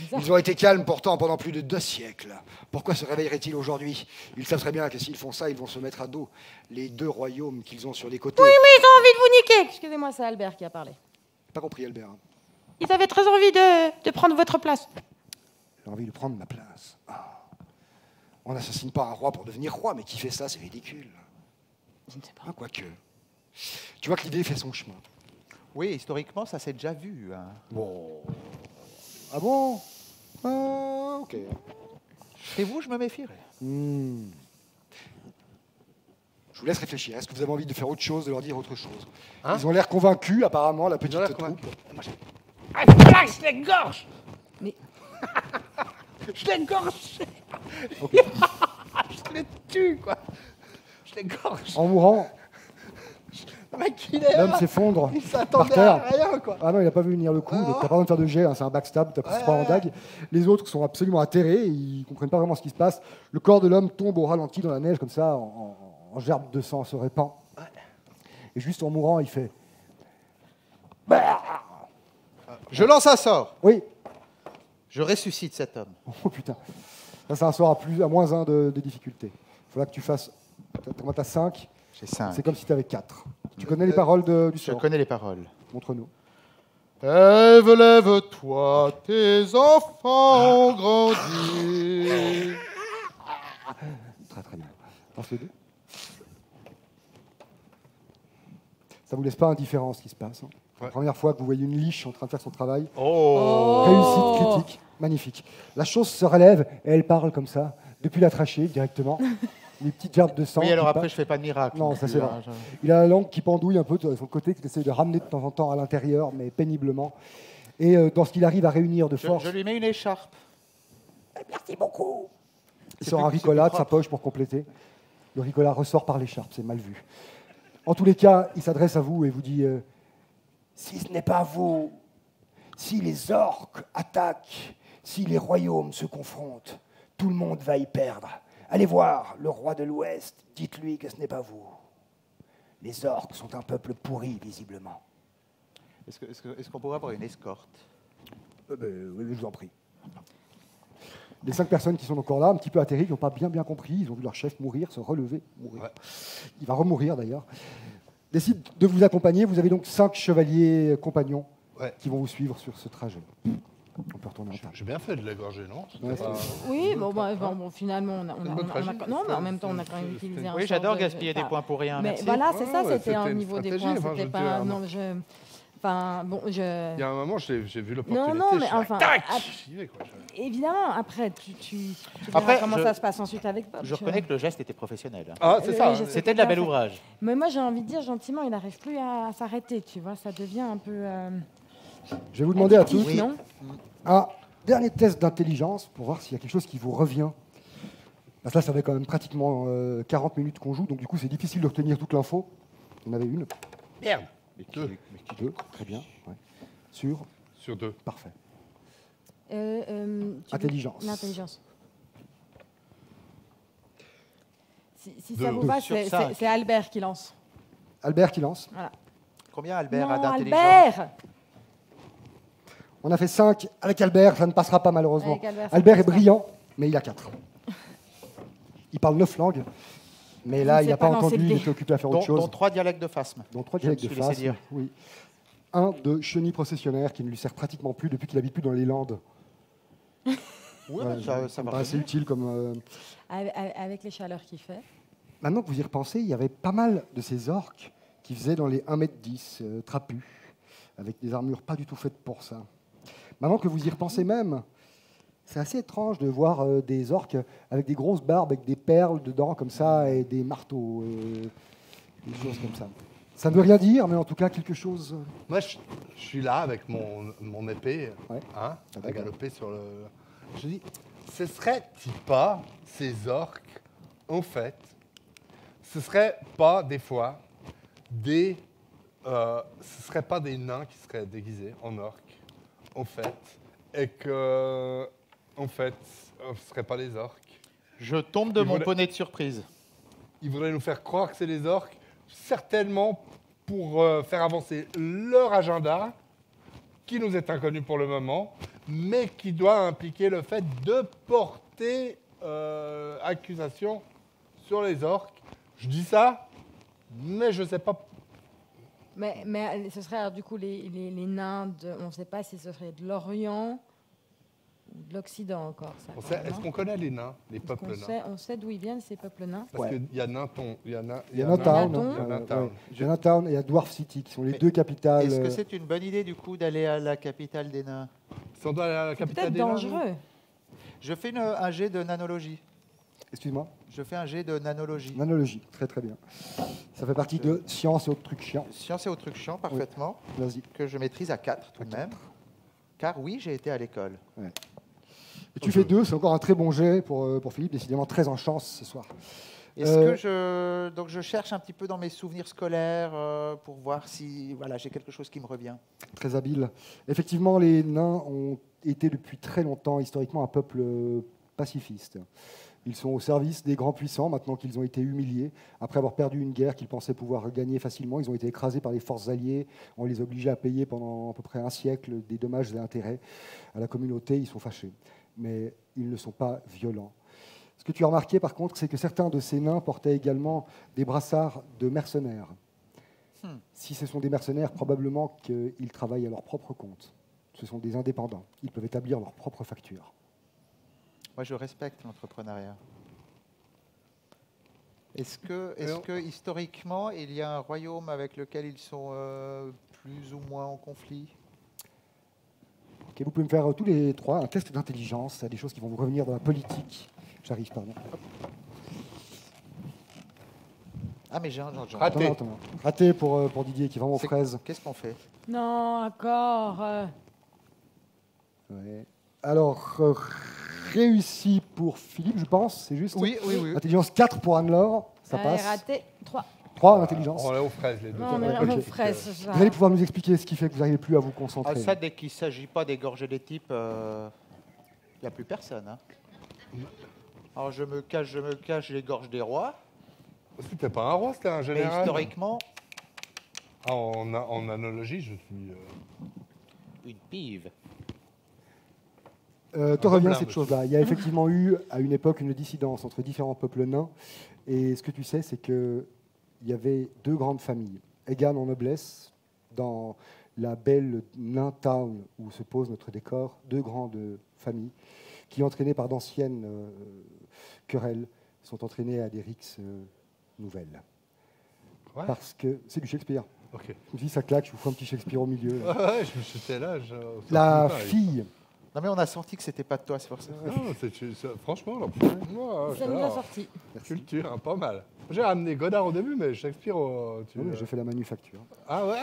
Les orques. Ils ont été calmes pourtant pendant plus de 2 siècles. Pourquoi se réveilleraient-ils aujourd'hui? Ils savent très bien que s'ils font ça, ils vont se mettre à dos les 2 royaumes qu'ils ont sur les côtés. Oui, mais ils ont envie de vous niquer. Excusez-moi, c'est Albert qui a parlé. Pas compris, Albert. Hein. Ils avaient très envie de prendre votre place. J'ai envie de prendre ma place. Ah. On n'assassine pas un roi pour devenir roi, mais qui fait ça? C'est ridicule. Je ne sais pas. Ah, quoique. Tu vois que l'idée fait son chemin. Oui, historiquement, ça s'est déjà vu. Hein. Bon. Ah bon? Ok. Et vous, je me méfierais. Je vous laisse réfléchir. Est-ce que vous avez envie de faire autre chose, de leur dire autre chose? Hein? Ils ont l'air convaincus, apparemment, la Ils ont petite l'air troupe. Ah, je l'égorge. Mais- Je l'égorge. Ok. Je les tue, quoi. Je l'égorge. En mourant, Le mec, il est l'homme là. s'effondre Il par s'attendait terre. à rien, quoi. Ah non, il n'a pas vu venir le coup, donc t'as pas besoin de faire de jet, hein, c'est un backstab, t'as pas Ouais, pas en ouais. dague. Les autres sont absolument atterrés, ils comprennent pas vraiment ce qui se passe. Le corps de l'homme tombe au ralenti dans la neige, comme ça, en gerbe de sang se répand. Et juste en mourant, il fait... Je lance un sort. Oui. Je ressuscite cet homme. Oh putain. Ça, c'est un sort à moins 1 de difficulté. Il faudra que tu fasses... T'as 5, J'ai 5. c'est comme si tu avais 4. Tu connais les paroles du Je sort? connais les paroles. Montre-nous. Ève, lève-toi, tes enfants ont grandi. Très très bien. Lance le 2. Ça vous laisse pas indifférent ce qui se passe. Hein. La première fois que vous voyez une liche en train de faire son travail, Oh. réussite critique, magnifique. La chose se relève et elle parle comme ça, depuis la trachée directement. Les petites gerbes de sang. Oui, alors qui après, passent. je fais pas de miracle. Non, ça plus, c'est vrai. hein, Il a la langue qui pendouille un peu de son côté, qu'il essaie de ramener de temps en temps à l'intérieur, mais péniblement. Et lorsqu'il arrive à réunir de force, je lui mets une écharpe. merci beaucoup. Il C'est sort plus- un c'est ricola plus de sa propre. poche pour compléter. Le ricola ressort par l'écharpe, c'est mal vu. En tous les cas, il s'adresse à vous et vous dit si ce n'est pas vous, si les orques attaquent, si les royaumes se confrontent, tout le monde va y perdre. Allez voir le roi de l'Ouest, dites-lui que ce n'est pas vous. Les orques sont un peuple pourri, visiblement. Est-ce qu'on pourrait avoir une escorte? Oui, je vous en prie. Les 5 personnes qui sont encore là, un petit peu atterries, qui n'ont pas bien compris, ils ont vu leur chef mourir, se relever, mourir. Ouais. Il va remourir d'ailleurs. Décide de vous accompagner. Vous avez donc 5 chevaliers compagnons Ouais. qui vont vous suivre sur ce trajet. On peut retourner en table. J'ai bien fait de l'égorger, non? Ouais, C'était pas- Oui, bon, finalement, on a, C'est une bonne stratégie. non, mais en même temps, on a quand même C'est- utilisé c'est- un Oui, sort j'adore de- gaspiller des enfin, points pour rien. Mais Merci. voilà, c'est ça, Ouais, c'était au c'était une niveau des stratégie, points, enfin, c'était je pas... veux dire, Non, enfin, bon, Il y a un moment, j'ai vu l'opportunité. Non, mais je suis là, enfin, tac, ap- j'y vais, quoi. évidemment, après, tu verras Après, comment ça se passe ensuite avec Bob. Je reconnais que le geste était professionnel. hein. Ah, c'est ça. je hein. sais. C'était de la belle ouvrage. Mais moi, j'ai envie de dire, gentiment, il n'arrive plus à s'arrêter, tu vois, ça devient un peu... Je vais vous demander à addictif, tous non? un dernier test d'intelligence pour voir s'il y a quelque chose qui vous revient. Parce que là, ça fait quand même pratiquement 40 minutes qu'on joue, donc du coup, c'est difficile de retenir toute l'info. On avait une. Merde. Deux. Très bien. Ouais. Sur. Sur 2. Parfait. Tu veux- Intelligence. L'intelligence. Si Deux. ça vous Deux va, sur c'est 5. c'est Albert qui lance. Albert qui lance. Combien Albert a Non, d'intelligence? Albert On a fait 5 avec Albert, ça ne passera pas malheureusement. Avec Albert, ça Albert ne est passe pas. brillant, mais il a 4. Il parle 9 langues, mais là, Je il sais n'a pas pas lancer entendu, le il dé. était occupé à faire autre Dont chose. 3 dialectes de phasme. Donc 3 Je me dialectes de suis laissé face. dire. Oui. Un de chenille processionnaire qui ne lui sert pratiquement plus depuis qu'il habite plus dans les Landes. Oui, Voilà, ça va. assez utile comme. Avec les chaleurs qu'il fait. Maintenant que vous y repensez, il y avait pas mal de ces orques qui faisaient dans les 1,10 m, trapus, avec des armures pas du tout faites pour ça. Maintenant que vous y repensez même, c'est assez étrange de voir des orques avec des grosses barbes, avec des perles dedans comme ça, et des marteaux, des choses comme ça. Ça ne veut rien dire, mais en tout cas quelque chose. Moi, je suis là avec mon épée, Ouais. hein, Ah, à d'accord. galoper sur le. Je dis, ce serait-il pas ces orques, en fait, ce serait pas des fois ce serait pas des nains qui seraient déguisés en orques, en fait, et que, en fait, ce serait pas les orques. Je tombe de Il mon voulait- poney de surprise. Ils voudraient nous faire croire que c'est les orques, certainement pour faire avancer leur agenda, qui nous est inconnu pour le moment, mais qui doit impliquer le fait de porter accusation sur les orques. Je dis ça, mais je ne sais pas. Mais ce serait alors, du coup les nains, on ne sait pas si ce serait de l'Orient de l'Occident encore. Ça, Est-ce qu'on connaît les nains, les peuples nains? On sait d'où ils viennent, ces peuples nains. Parce qu'il y a Nainton, il y a Naintown, il y a Naintown et il y a Dwarf City, qui sont les deux capitales. Est-ce que c'est une bonne idée, du coup, d'aller à la capitale des nains? Si on doit aller à la C'est capitale peut-être des nains, dangereux. Je fais un jet de nanologie. Excuse-moi. Je fais un jet de nanologie. Nanologie, très très bien. Ça fait partie de science et autres trucs chiants. Science et autres trucs chiants, parfaitement, Vas-y. que je maîtrise à 4 tout de même. Car oui, j'ai été à l'école. Et tu fais 2, c'est encore un très bon jet pour Philippe, décidément très en chance ce soir. Est-ce que donc je cherche un petit peu dans mes souvenirs scolaires pour voir si voilà, j'ai quelque chose qui me revient. Très habile. Effectivement, les nains ont été depuis très longtemps historiquement un peuple pacifiste. Ils sont au service des grands puissants, maintenant qu'ils ont été humiliés. Après avoir perdu une guerre qu'ils pensaient pouvoir gagner facilement, ils ont été écrasés par les forces alliées. On les obligeait à payer pendant à peu près un siècle des dommages et intérêts à la communauté. Ils sont fâchés. Mais ils ne sont pas violents. Ce que tu as remarqué, par contre, c'est que certains de ces nains portaient également des brassards de mercenaires. Si ce sont des mercenaires, probablement qu'ils travaillent à leur propre compte. Ce sont des indépendants. Ils peuvent établir leurs propres factures. Moi, je respecte l'entrepreneuriat. Est-ce que historiquement, il y a un royaume avec lequel ils sont plus ou moins en conflit? Ok, vous pouvez me faire tous les trois un test d'intelligence. Il y a des choses qui vont vous revenir dans la politique. J'arrive, pardon. Ah, mais j'ai un Raté. Attends. Raté pour Didier, qui est vraiment aux fraises. Qu'est-ce qu'on fait? Non, encore. Ouais. Alors, réussi pour Philippe, je pense, c'est juste. Oui. Intelligence 4 pour Anne-Laure, ça passe. Raté. 3. 3 d'intelligence. On est aux fraises, les deux. Non, mais ok. vraiment fraise. ça. Vous allez pouvoir nous expliquer ce qui fait que vous n'arrivez plus à vous concentrer. Ah, ça, dès qu'il ne s'agit pas d'égorger des types, il n'y a plus personne. Hein. Alors, je me cache, j'égorge des rois. C'était pas un roi, c'était un Mais général. historiquement, En analogie, je suis... une pive. Te revient gobelin, cette monsieur. chose-là. Il y a effectivement eu, à une époque, une dissidence entre différents peuples nains. Et ce que tu sais, c'est qu'il y avait deux grandes familles. Égales en noblesse, dans la belle Naintown où se pose notre décor, deux grandes familles qui, entraînées par d'anciennes querelles, sont entraînées à des rixes nouvelles. Ouais. Parce que c'est du Shakespeare. Ok. Je me dis, ça claque, je vous fais un petit Shakespeare au milieu. Là. Ouais, j'étais là. La fille. Non, mais on a senti que c'était pas de toi, c'est pour ça. Non, franchement, là, Ça nous a sorti. culture, hein, pas mal. J'ai ramené Godard au début, mais Shakespeare, Oui, j'ai fait la manufacture. Ah ouais.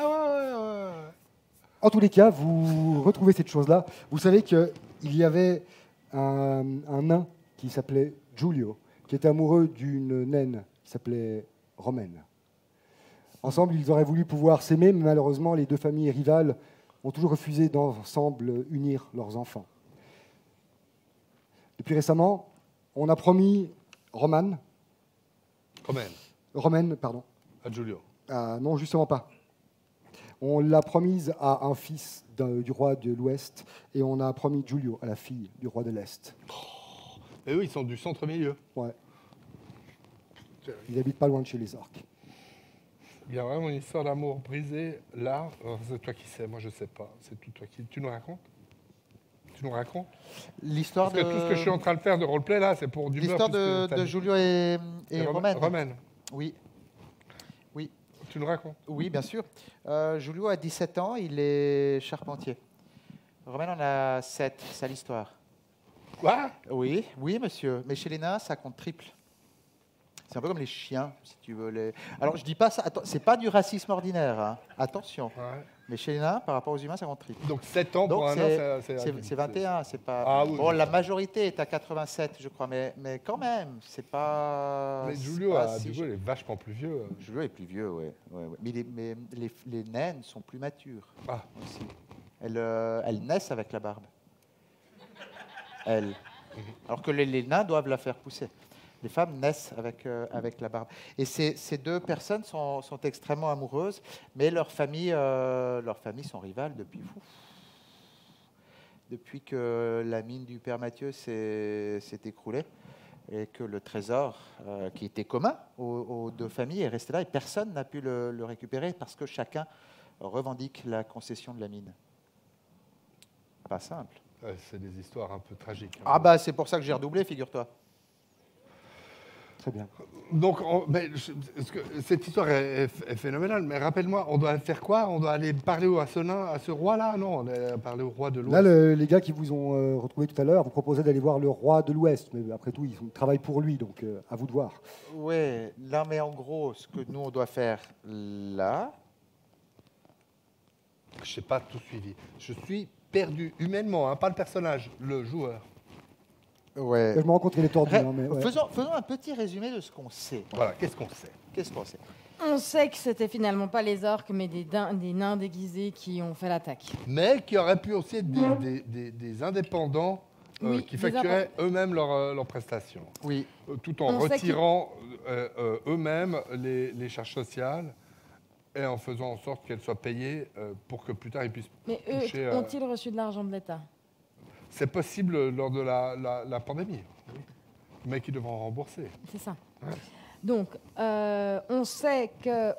En tous les cas, vous retrouvez cette chose-là. Vous savez qu'il y avait un nain qui s'appelait Giulio, qui était amoureux d'une naine qui s'appelait Romaine. Ensemble, ils auraient voulu pouvoir s'aimer, mais malheureusement, les deux familles rivales ont toujours refusé d'ensemble unir leurs enfants. Depuis récemment, on a promis Romaine, pardon. À Giulio. Non, justement pas. On l'a promise à un fils du roi de l'Ouest et on a promis Giulio à la fille du roi de l'Est. Et eux, ils sont du centre-milieu. Ouais. Ils habitent pas loin de chez les orques. Il y a vraiment une histoire d'amour brisée là. C'est toi qui sais, moi je sais pas. C'est tout toi qui. Tu nous racontes? L'histoire Parce que tout ce que je suis en train de faire de roleplay là, c'est pour du beurre. L'histoire de Giulio et Romaine. Romaine. Oui. Tu nous racontes? Oui, bien sûr. Giulio a 17 ans, il est charpentier. Romaine en a 7, c'est l'histoire. Quoi? Oui, monsieur. Mais chez les nains, ça compte triple. C'est un peu comme les chiens, si tu veux. Alors, je dis pas ça, c'est pas du racisme ordinaire, hein. Attention. Ouais. Mais chez les nains, par rapport aux humains, ça compte triple. Donc 7 ans Donc, pour un an, c'est 21, c'est pas... Ah oui, bon, mais- la majorité est à 87, je crois, mais quand même, c'est pas... Mais c'est Giulio, pas si- du coup, il est vachement plus vieux. Giulio est plus vieux, oui. Mais les naines sont plus matures Ah. aussi. Elles naissent avec la barbe. Elles. Alors que les nains doivent la faire pousser. Les femmes naissent avec la barbe. Et ces deux personnes sont extrêmement amoureuses, mais leurs familles sont rivales depuis que la mine du père Mathieu s'est écroulée et que le trésor qui était commun aux deux familles est resté là et personne n'a pu le récupérer parce que chacun revendique la concession de la mine. Pas simple. C'est des histoires un peu tragiques. Hein. Ah bah c'est pour ça que j'ai redoublé, figure-toi. Très bien. Donc, cette histoire est phénoménale, mais rappelle-moi, on doit faire quoi? On doit aller parler à ce roi-là? Non, on doit parler au roi de l'Ouest. Là, les gars qui vous ont retrouvé tout à l'heure vous proposaient d'aller voir le roi de l'Ouest, mais après tout, ils travaillent pour lui, donc à vous de voir. Ouais, là mais en gros, ce que nous on doit faire là, Je n'ai pas tout suivi. Je suis perdu humainement, hein, pas le personnage, le joueur. ouais. Je me rends compte qu'il est tordu. hein, mais, ouais. Faisons un petit résumé de ce qu'on sait. Voilà, qu'est-ce qu'on sait? Qu'est-ce qu'on sait? On sait que c'était finalement pas les orques, mais des nains déguisés qui ont fait l'attaque. Mais qui aurait pu aussi être des indépendants Oui, qui des facturaient eux-mêmes leurs prestations, Oui. tout en On sait retirant eux-mêmes les charges sociales et en faisant en sorte qu'elles soient payées pour que plus tard ils puissent Mais toucher... eux, ont-ils reçu de l'argent de l'État? C'est possible lors de la pandémie, oui. Mais qui devront rembourser. C'est ça. Donc, on sait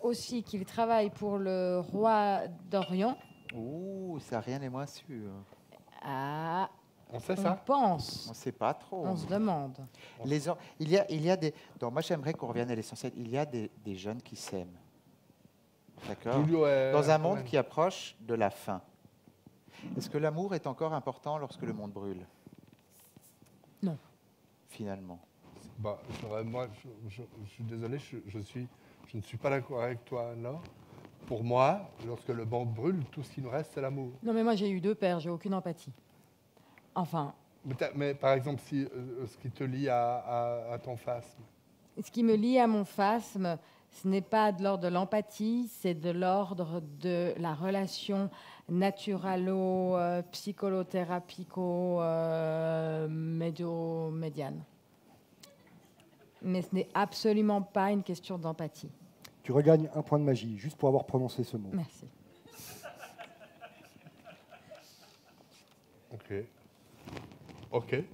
aussi qu'ils travaillent pour le roi d'Orient. Ouh, ça rien n'est moins sûr. Ah, On sait on ça? pense, On ne sait pas trop. on se demande. Il y a des. Donc moi j'aimerais qu'on revienne à l'essentiel. Il y a des jeunes qui s'aiment. D'accord. Dans un monde qui approche de la fin. Est-ce que l'amour est encore important lorsque le monde brûle? Non. Finalement. Bah, moi, je suis désolé, je ne suis pas d'accord avec toi, là. Pour moi, lorsque le monde brûle, tout ce qui nous reste, c'est l'amour. Non, mais moi j'ai eu 2 pères, j'ai aucune empathie. Enfin, Mais par exemple, ce qui te lie à ton phasme. ce qui me lie à mon phasme, ce n'est pas de l'ordre de l'empathie, c'est de l'ordre de la relation naturalo-psychothérapico-médiane. Mais ce n'est absolument pas une question d'empathie. Tu regagnes un point de magie, juste pour avoir prononcé ce mot. Merci. Ok. Ok.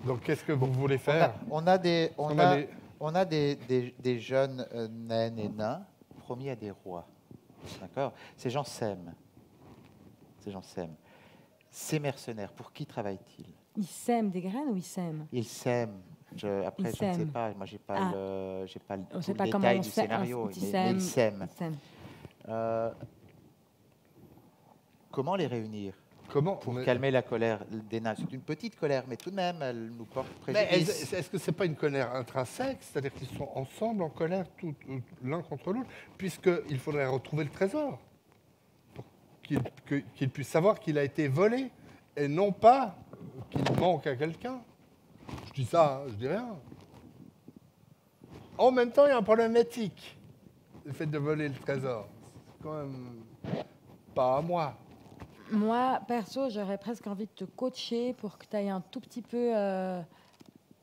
Donc, qu'est-ce que vous voulez faire? On a des aller- jeunes naines et nains promis à des rois. D'accord. Ces gens s'aiment. Ces mercenaires, pour qui travaillent-ils? Ils sèment des graines ou ils sèment? Ils s'aiment. Après, Ils je ne sais s'aiment. pas. Moi, j'ai pas Ah. le On ne tout sait le pas comment détail on du sème. scénario. Ils Mais sèment. ils s'aiment. Ils sèment. Comment les réunir Comment pour calmer la colère des nains? C'est une petite colère, mais tout de même, elle nous porte Mais préjudice. est-ce que c'est pas une colère intrinsèque? C'est-à-dire qu'ils sont ensemble en colère l'un contre l'autre, puisqu'il faudrait retrouver le trésor pour qu'il puisse savoir qu'il a été volé et non pas qu'il manque à quelqu'un. Je dis ça, hein, je dis rien. En même temps, il y a un problème éthique, le fait de voler le trésor. C'est quand même pas à moi. Moi, perso, j'aurais presque envie de te coacher pour que tu ailles un tout petit peu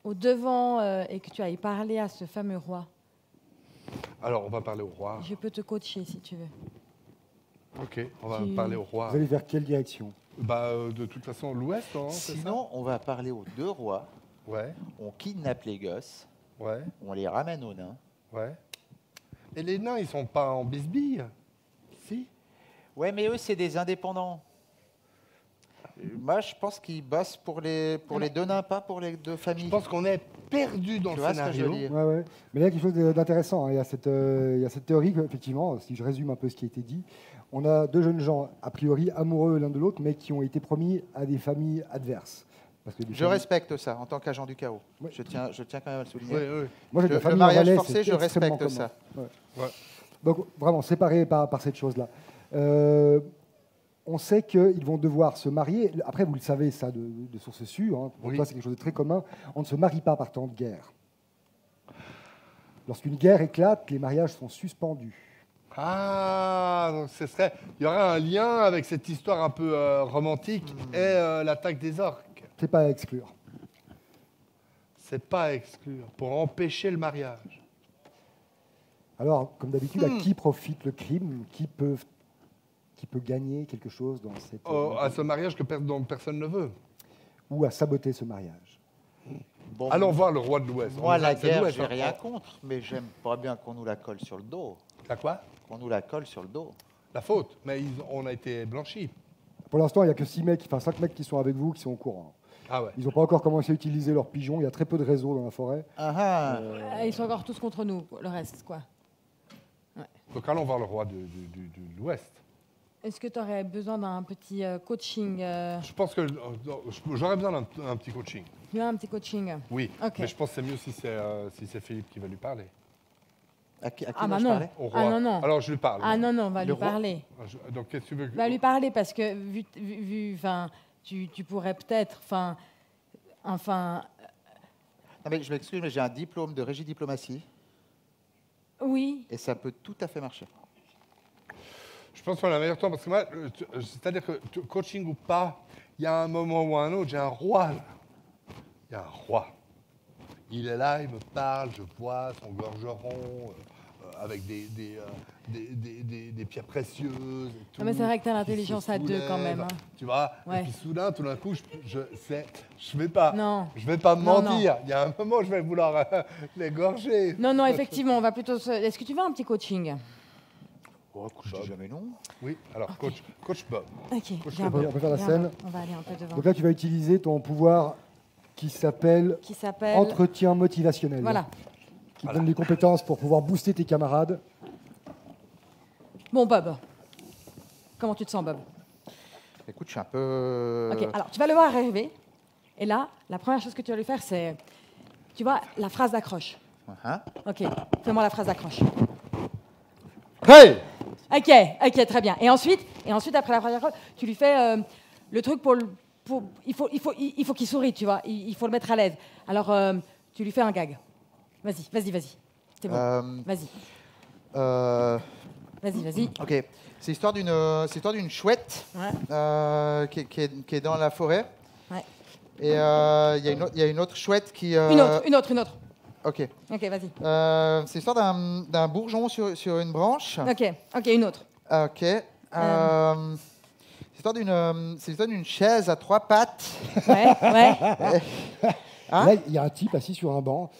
au devant et que tu ailles parler à ce fameux roi. Alors, on va parler au roi. Je peux te coacher si tu veux. Ok, on va Tu- parler au roi. Vous allez vers quelle direction? De toute façon, l'Ouest, non? c'est ça? Sinon, on va parler aux 2 rois. Ouais, On kidnappe les gosses. ouais, On les ramène aux nains. ouais. Et les nains, ils sont pas en bisbille? Si? Ouais, mais eux, c'est des indépendants. Moi, je pense qu'ils bossent pour les 2 nains, pas pour les 2 familles. Je pense qu'on est perdu dans Tu le vois ce que je scénario. veux dire? Ouais, ouais. Mais là, il y a quelque chose d'intéressant. Hein. Il y a cette théorie, effectivement, si je résume un peu ce qui a été dit, on a 2 jeunes gens, a priori amoureux l'un de l'autre, mais qui ont été promis à des familles adverses. Parce que des Je familles- respecte ça en tant qu'agent du chaos. Ouais. Je tiens quand même à le souligner. Oui, oui. Moi, j'ai de la Le famille mariage en Valais, forcé, c'est je extrêmement respecte commun. ça. Ouais. Ouais. Donc, vraiment, séparés par cette chose-là. On sait qu'ils vont devoir se marier. Après, vous le savez, ça, de sources sûres. Hein. Pour Oui. toi, c'est quelque chose de très commun. On ne se marie pas par temps de guerre. Lorsqu'une guerre éclate, les mariages sont suspendus. Ah, donc il y aurait un lien avec cette histoire un peu romantique et l'attaque des orques. C'est pas à exclure. C'est pas à exclure, pour empêcher le mariage. Alors, comme d'habitude, à qui profite le crime? Qui peut gagner quelque chose dans cette... À ce mariage dont personne ne veut. ou à saboter ce mariage? Bon, Allons voir le roi de l'Ouest. moi, la C'est guerre, l'Ouest, j'ai hein. rien contre, mais j'aime pas bien qu'on nous la colle sur le dos. La quoi? Qu'on nous la colle sur le dos. La faute. Mais on a été blanchis. Pour l'instant, il n'y a que 5 mecs qui sont avec vous, qui sont au courant. Ah ouais. Ils n'ont pas encore commencé à utiliser leurs pigeons. Il y a très peu de réseaux dans la forêt. Ils sont encore tous contre nous, le reste, quoi. Donc allons voir le roi de l'Ouest. Est-ce que tu aurais besoin d'un petit coaching Je pense que j'aurais besoin d'un petit coaching. Tu as un petit coaching? Oui, Ok. mais je pense que c'est mieux si c'est Philippe qui va lui parler. À qui Ah, bah dois-je non. parler Au roi. Ah non, non. Alors je lui parle. Ah non, non, va Le lui roi parler. Donc qu'est-ce que tu veux que... Va lui parler parce que, enfin, tu pourrais peut-être, enfin, Non, mais je m'excuse, mais j'ai un diplôme de régie diplomatie oui. et ça peut tout à fait marcher. Je pense qu'on a le meilleur temps parce que moi, c'est-à-dire que coaching ou pas, il y a un moment ou un autre, j'ai un roi là. Il y a un roi. Il est là, il me parle, je vois son gorgeron avec des pierres précieuses et tout. Non, mais c'est vrai que t'as qui l'intelligence se à 2 quand soulève, même. Hein. Tu vois. Ouais. Et puis soudain, tout d'un coup, je vais pas. Non. Je vais pas Non, mentir. Il y a un moment, je vais vouloir l'égorger. Non, non, effectivement, on va plutôt. Est-ce que tu veux un petit coaching? Oh, écoute, je dis jamais non. Oui. Alors, coach Bob. Ok. viens, on peut faire la viens, scène. On va aller un peu devant. Donc là, tu vas utiliser ton pouvoir qui s'appelle Qui s'appelle. entretien motivationnel. Voilà. Qui te donne des compétences pour pouvoir booster tes camarades. Bon, Bob. Comment tu te sens, Bob? Écoute, je suis un peu... Ok, alors tu vas le voir arriver. Et là, la première chose que tu vas lui faire, c'est. Tu vois, la phrase d'accroche. Hein? Ok, fais-moi la phrase d'accroche. Hey! Ok, très bien. Et ensuite, après la phrase d'accroche, tu lui fais le truc il faut qu'il sourie, tu vois. Il faut le mettre à l'aise. Alors, tu lui fais un gag. Vas-y. C'est bon. Vas-y. Vas-y. Ok, c'est l'histoire d'une chouette Ouais. qui est dans la forêt. Ouais. Et il y a une autre chouette qui... Une autre. Ok. Ok, vas-y. C'est l'histoire d'un bourgeon sur une branche. Ok, une autre. Ok. C'est l'histoire d'une chaise à 3 pattes. Ouais. Hein? Là, il y a un type assis sur un banc,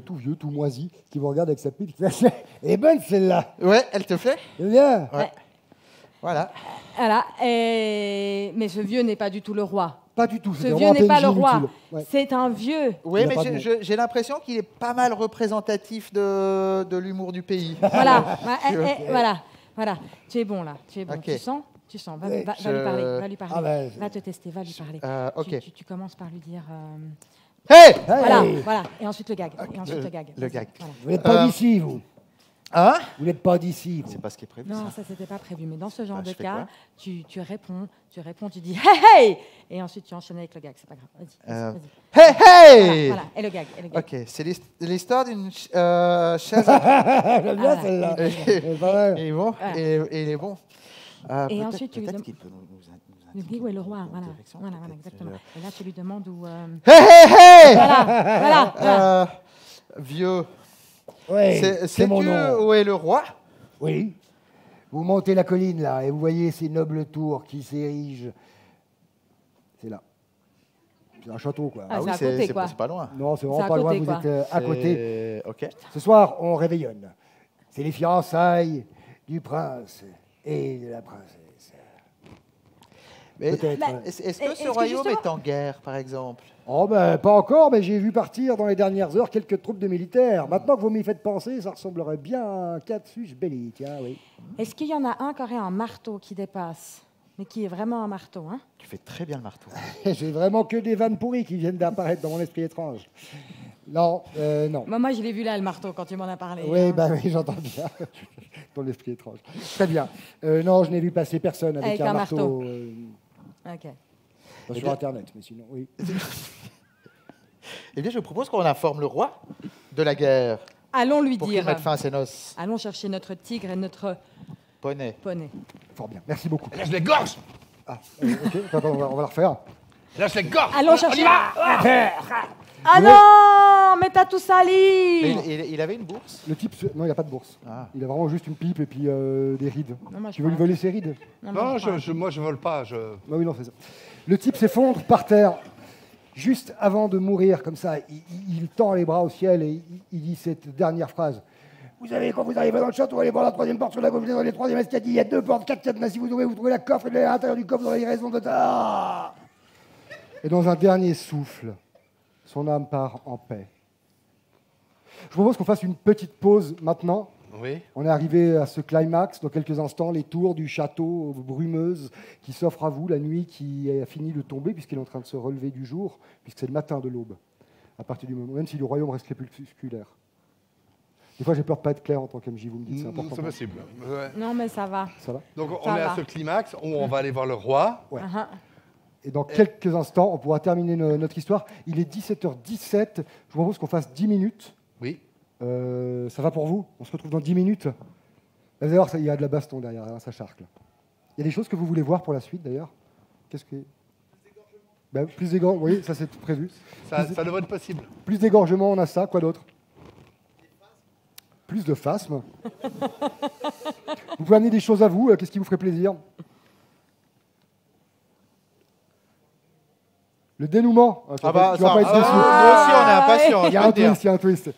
tout vieux, tout moisi, qui vous regarde avec sa pipe. Qui fait elle est bonne celle-là. Ouais, elle te plaît? C'est bien. Ouais. Voilà. Voilà. Mais ce vieux n'est pas du tout le roi. Pas du tout. Ce c'était vieux vraiment un n'est pas PNJ le roi. inutile. Ouais. C'est un vieux. Oui, Il a mais pas de nom. j'ai l'impression qu'il est pas mal représentatif de l'humour du pays. Voilà. Voilà. Tu es bon là. Tu es bon. Ok. Tu sens. Va Ouais, lui parler. Va lui parler. Ah ben, Va te tester. Va lui parler. Ok. Tu commences par lui dire. Hey! Hey, Voilà. Et ensuite le gag. Le gag. vous n'êtes pas d'ici, vous. Hein? Vous n'êtes pas d'ici, vous. C'est pas ce qui est prévu. Non, ça. ça c'était pas prévu. Mais dans ce genre de je fais cas, quoi tu réponds, tu dis hey. Et ensuite tu enchaînes avec le gag. C'est pas grave. Vas-y. Hey, hey! Voilà. Et le gag. Ok, c'est l'histoire d'une chaise à... J'aime bien Voilà. celle-là. Et- C'est pas mal. Il est bon. Voilà. Et il est bon. Et ensuite, tu lui peut-être demandes- qu'il peut nous Le indiquer gars, où est le roi. dans Voilà. quelle direction, Voilà, peut-être, exactement. Et là, tu lui demandes où. Hey, hey, hey! Voilà. Vieux, Ouais, c'est mon sais-tu nom. où est le roi? Oui. Vous montez la colline là et vous voyez ces nobles tours qui s'érigent. C'est là. C'est un château quoi. Ah, c'est à côté, quoi. c'est pas loin. Non, c'est c'est vraiment à pas loin. côté, Vous quoi. êtes à côté. Ok. Ce soir, on réveillonne. C'est les fiançailles du prince et de la princesse. Mais Peut-être. ouais. est-ce est-ce que que ce royaume justement- est en guerre, par exemple? Oh ben pas encore, mais j'ai vu partir dans les dernières heures quelques troupes de militaires. Maintenant que vous m'y faites penser, ça ressemblerait bien à un casus belli, tiens, oui. Est-ce qu'il y en a un qui aurait un marteau qui dépasse, mais qui est vraiment un marteau, hein? Tu fais très bien le marteau. J'ai vraiment que des vannes pourries qui viennent d'apparaître dans mon esprit étrange. Non, non. Moi, je l'ai vu là, le marteau, quand tu m'en as parlé. Oui, hein. bah oui, j'entends bien. Ton esprit étrange. Très bien. Non, je n'ai vu passer personne avec, Avec un un marteau. Ok. Pas sur Internet, mais sinon, oui. Eh bien, je propose qu'on informe le roi de la guerre Allons lui pour qu'il dire. mette fin à ses noces. Allons chercher notre tigre et notre Poney. poney. Fort bien. Merci beaucoup. Là, je l'égorge. Ok, attends, on va la refaire. Là, je l'égorge. Allons chercher. Ah non, mais t'as tout sali. Mais il avait une bourse. Le type, non, il n'a pas de bourse. Ah. Il a vraiment juste une pipe et puis des rides. Non, moi, je Tu veux lui prends- voler ses rides? Non, Non, moi, je prends- moi, je vole pas. Ah oui, non, c'est ça. Le type s'effondre par terre, juste avant de mourir, comme ça. Il tend les bras au ciel et il dit cette dernière phrase. Vous savez, quand vous arrivez dans le château, vous allez voir la troisième porte sur la gauche, vous êtes dans les troisième escalier, il y a 2 portes, 4 cadenas. Si vous trouvez la coffre, et à l'intérieur du coffre, vous aurez raison de... Ah. Et dans un dernier souffle, son âme part en paix. Je vous propose qu'on fasse une petite pause maintenant. Oui. On est arrivé à ce climax. Dans quelques instants, les tours du château brumeuses qui s'offrent à vous, la nuit qui a fini de tomber, puisqu'elle est en train de se relever du jour, puisque c'est le matin de l'aube, à partir du moment, même si le royaume reste crépusculaire. Des fois, j'ai peur de pas être clair en tant qu'MJ, vous me dites, c'est important. C'est possible. Ouais. Non, mais ça va. Ça va? Donc on Ça est va. à ce climax où on va aller voir le roi. Ouais. Ah, Et dans quelques instants, on pourra terminer notre histoire. Il est 17h17. Je vous propose qu'on fasse 10 minutes. Oui. Ça va pour vous? On se retrouve dans 10 minutes. Vous allez voir, il y a de la baston derrière, hein, ça charcle. Il y a des choses que vous voulez voir pour la suite, d'ailleurs? Qu'est-ce que... Plus d'égorgement, oui, ça c'est prévu. Ça devrait être possible. Plus d'égorgement, on a ça. Quoi d'autre? Plus de phasmes. Vous pouvez amener des choses à vous. Qu'est-ce qui vous ferait plaisir? Le dénouement. Ah bah, Tu vas pas être déçu. nous aussi, on est impatients. Il y a un twist, il y a un twist.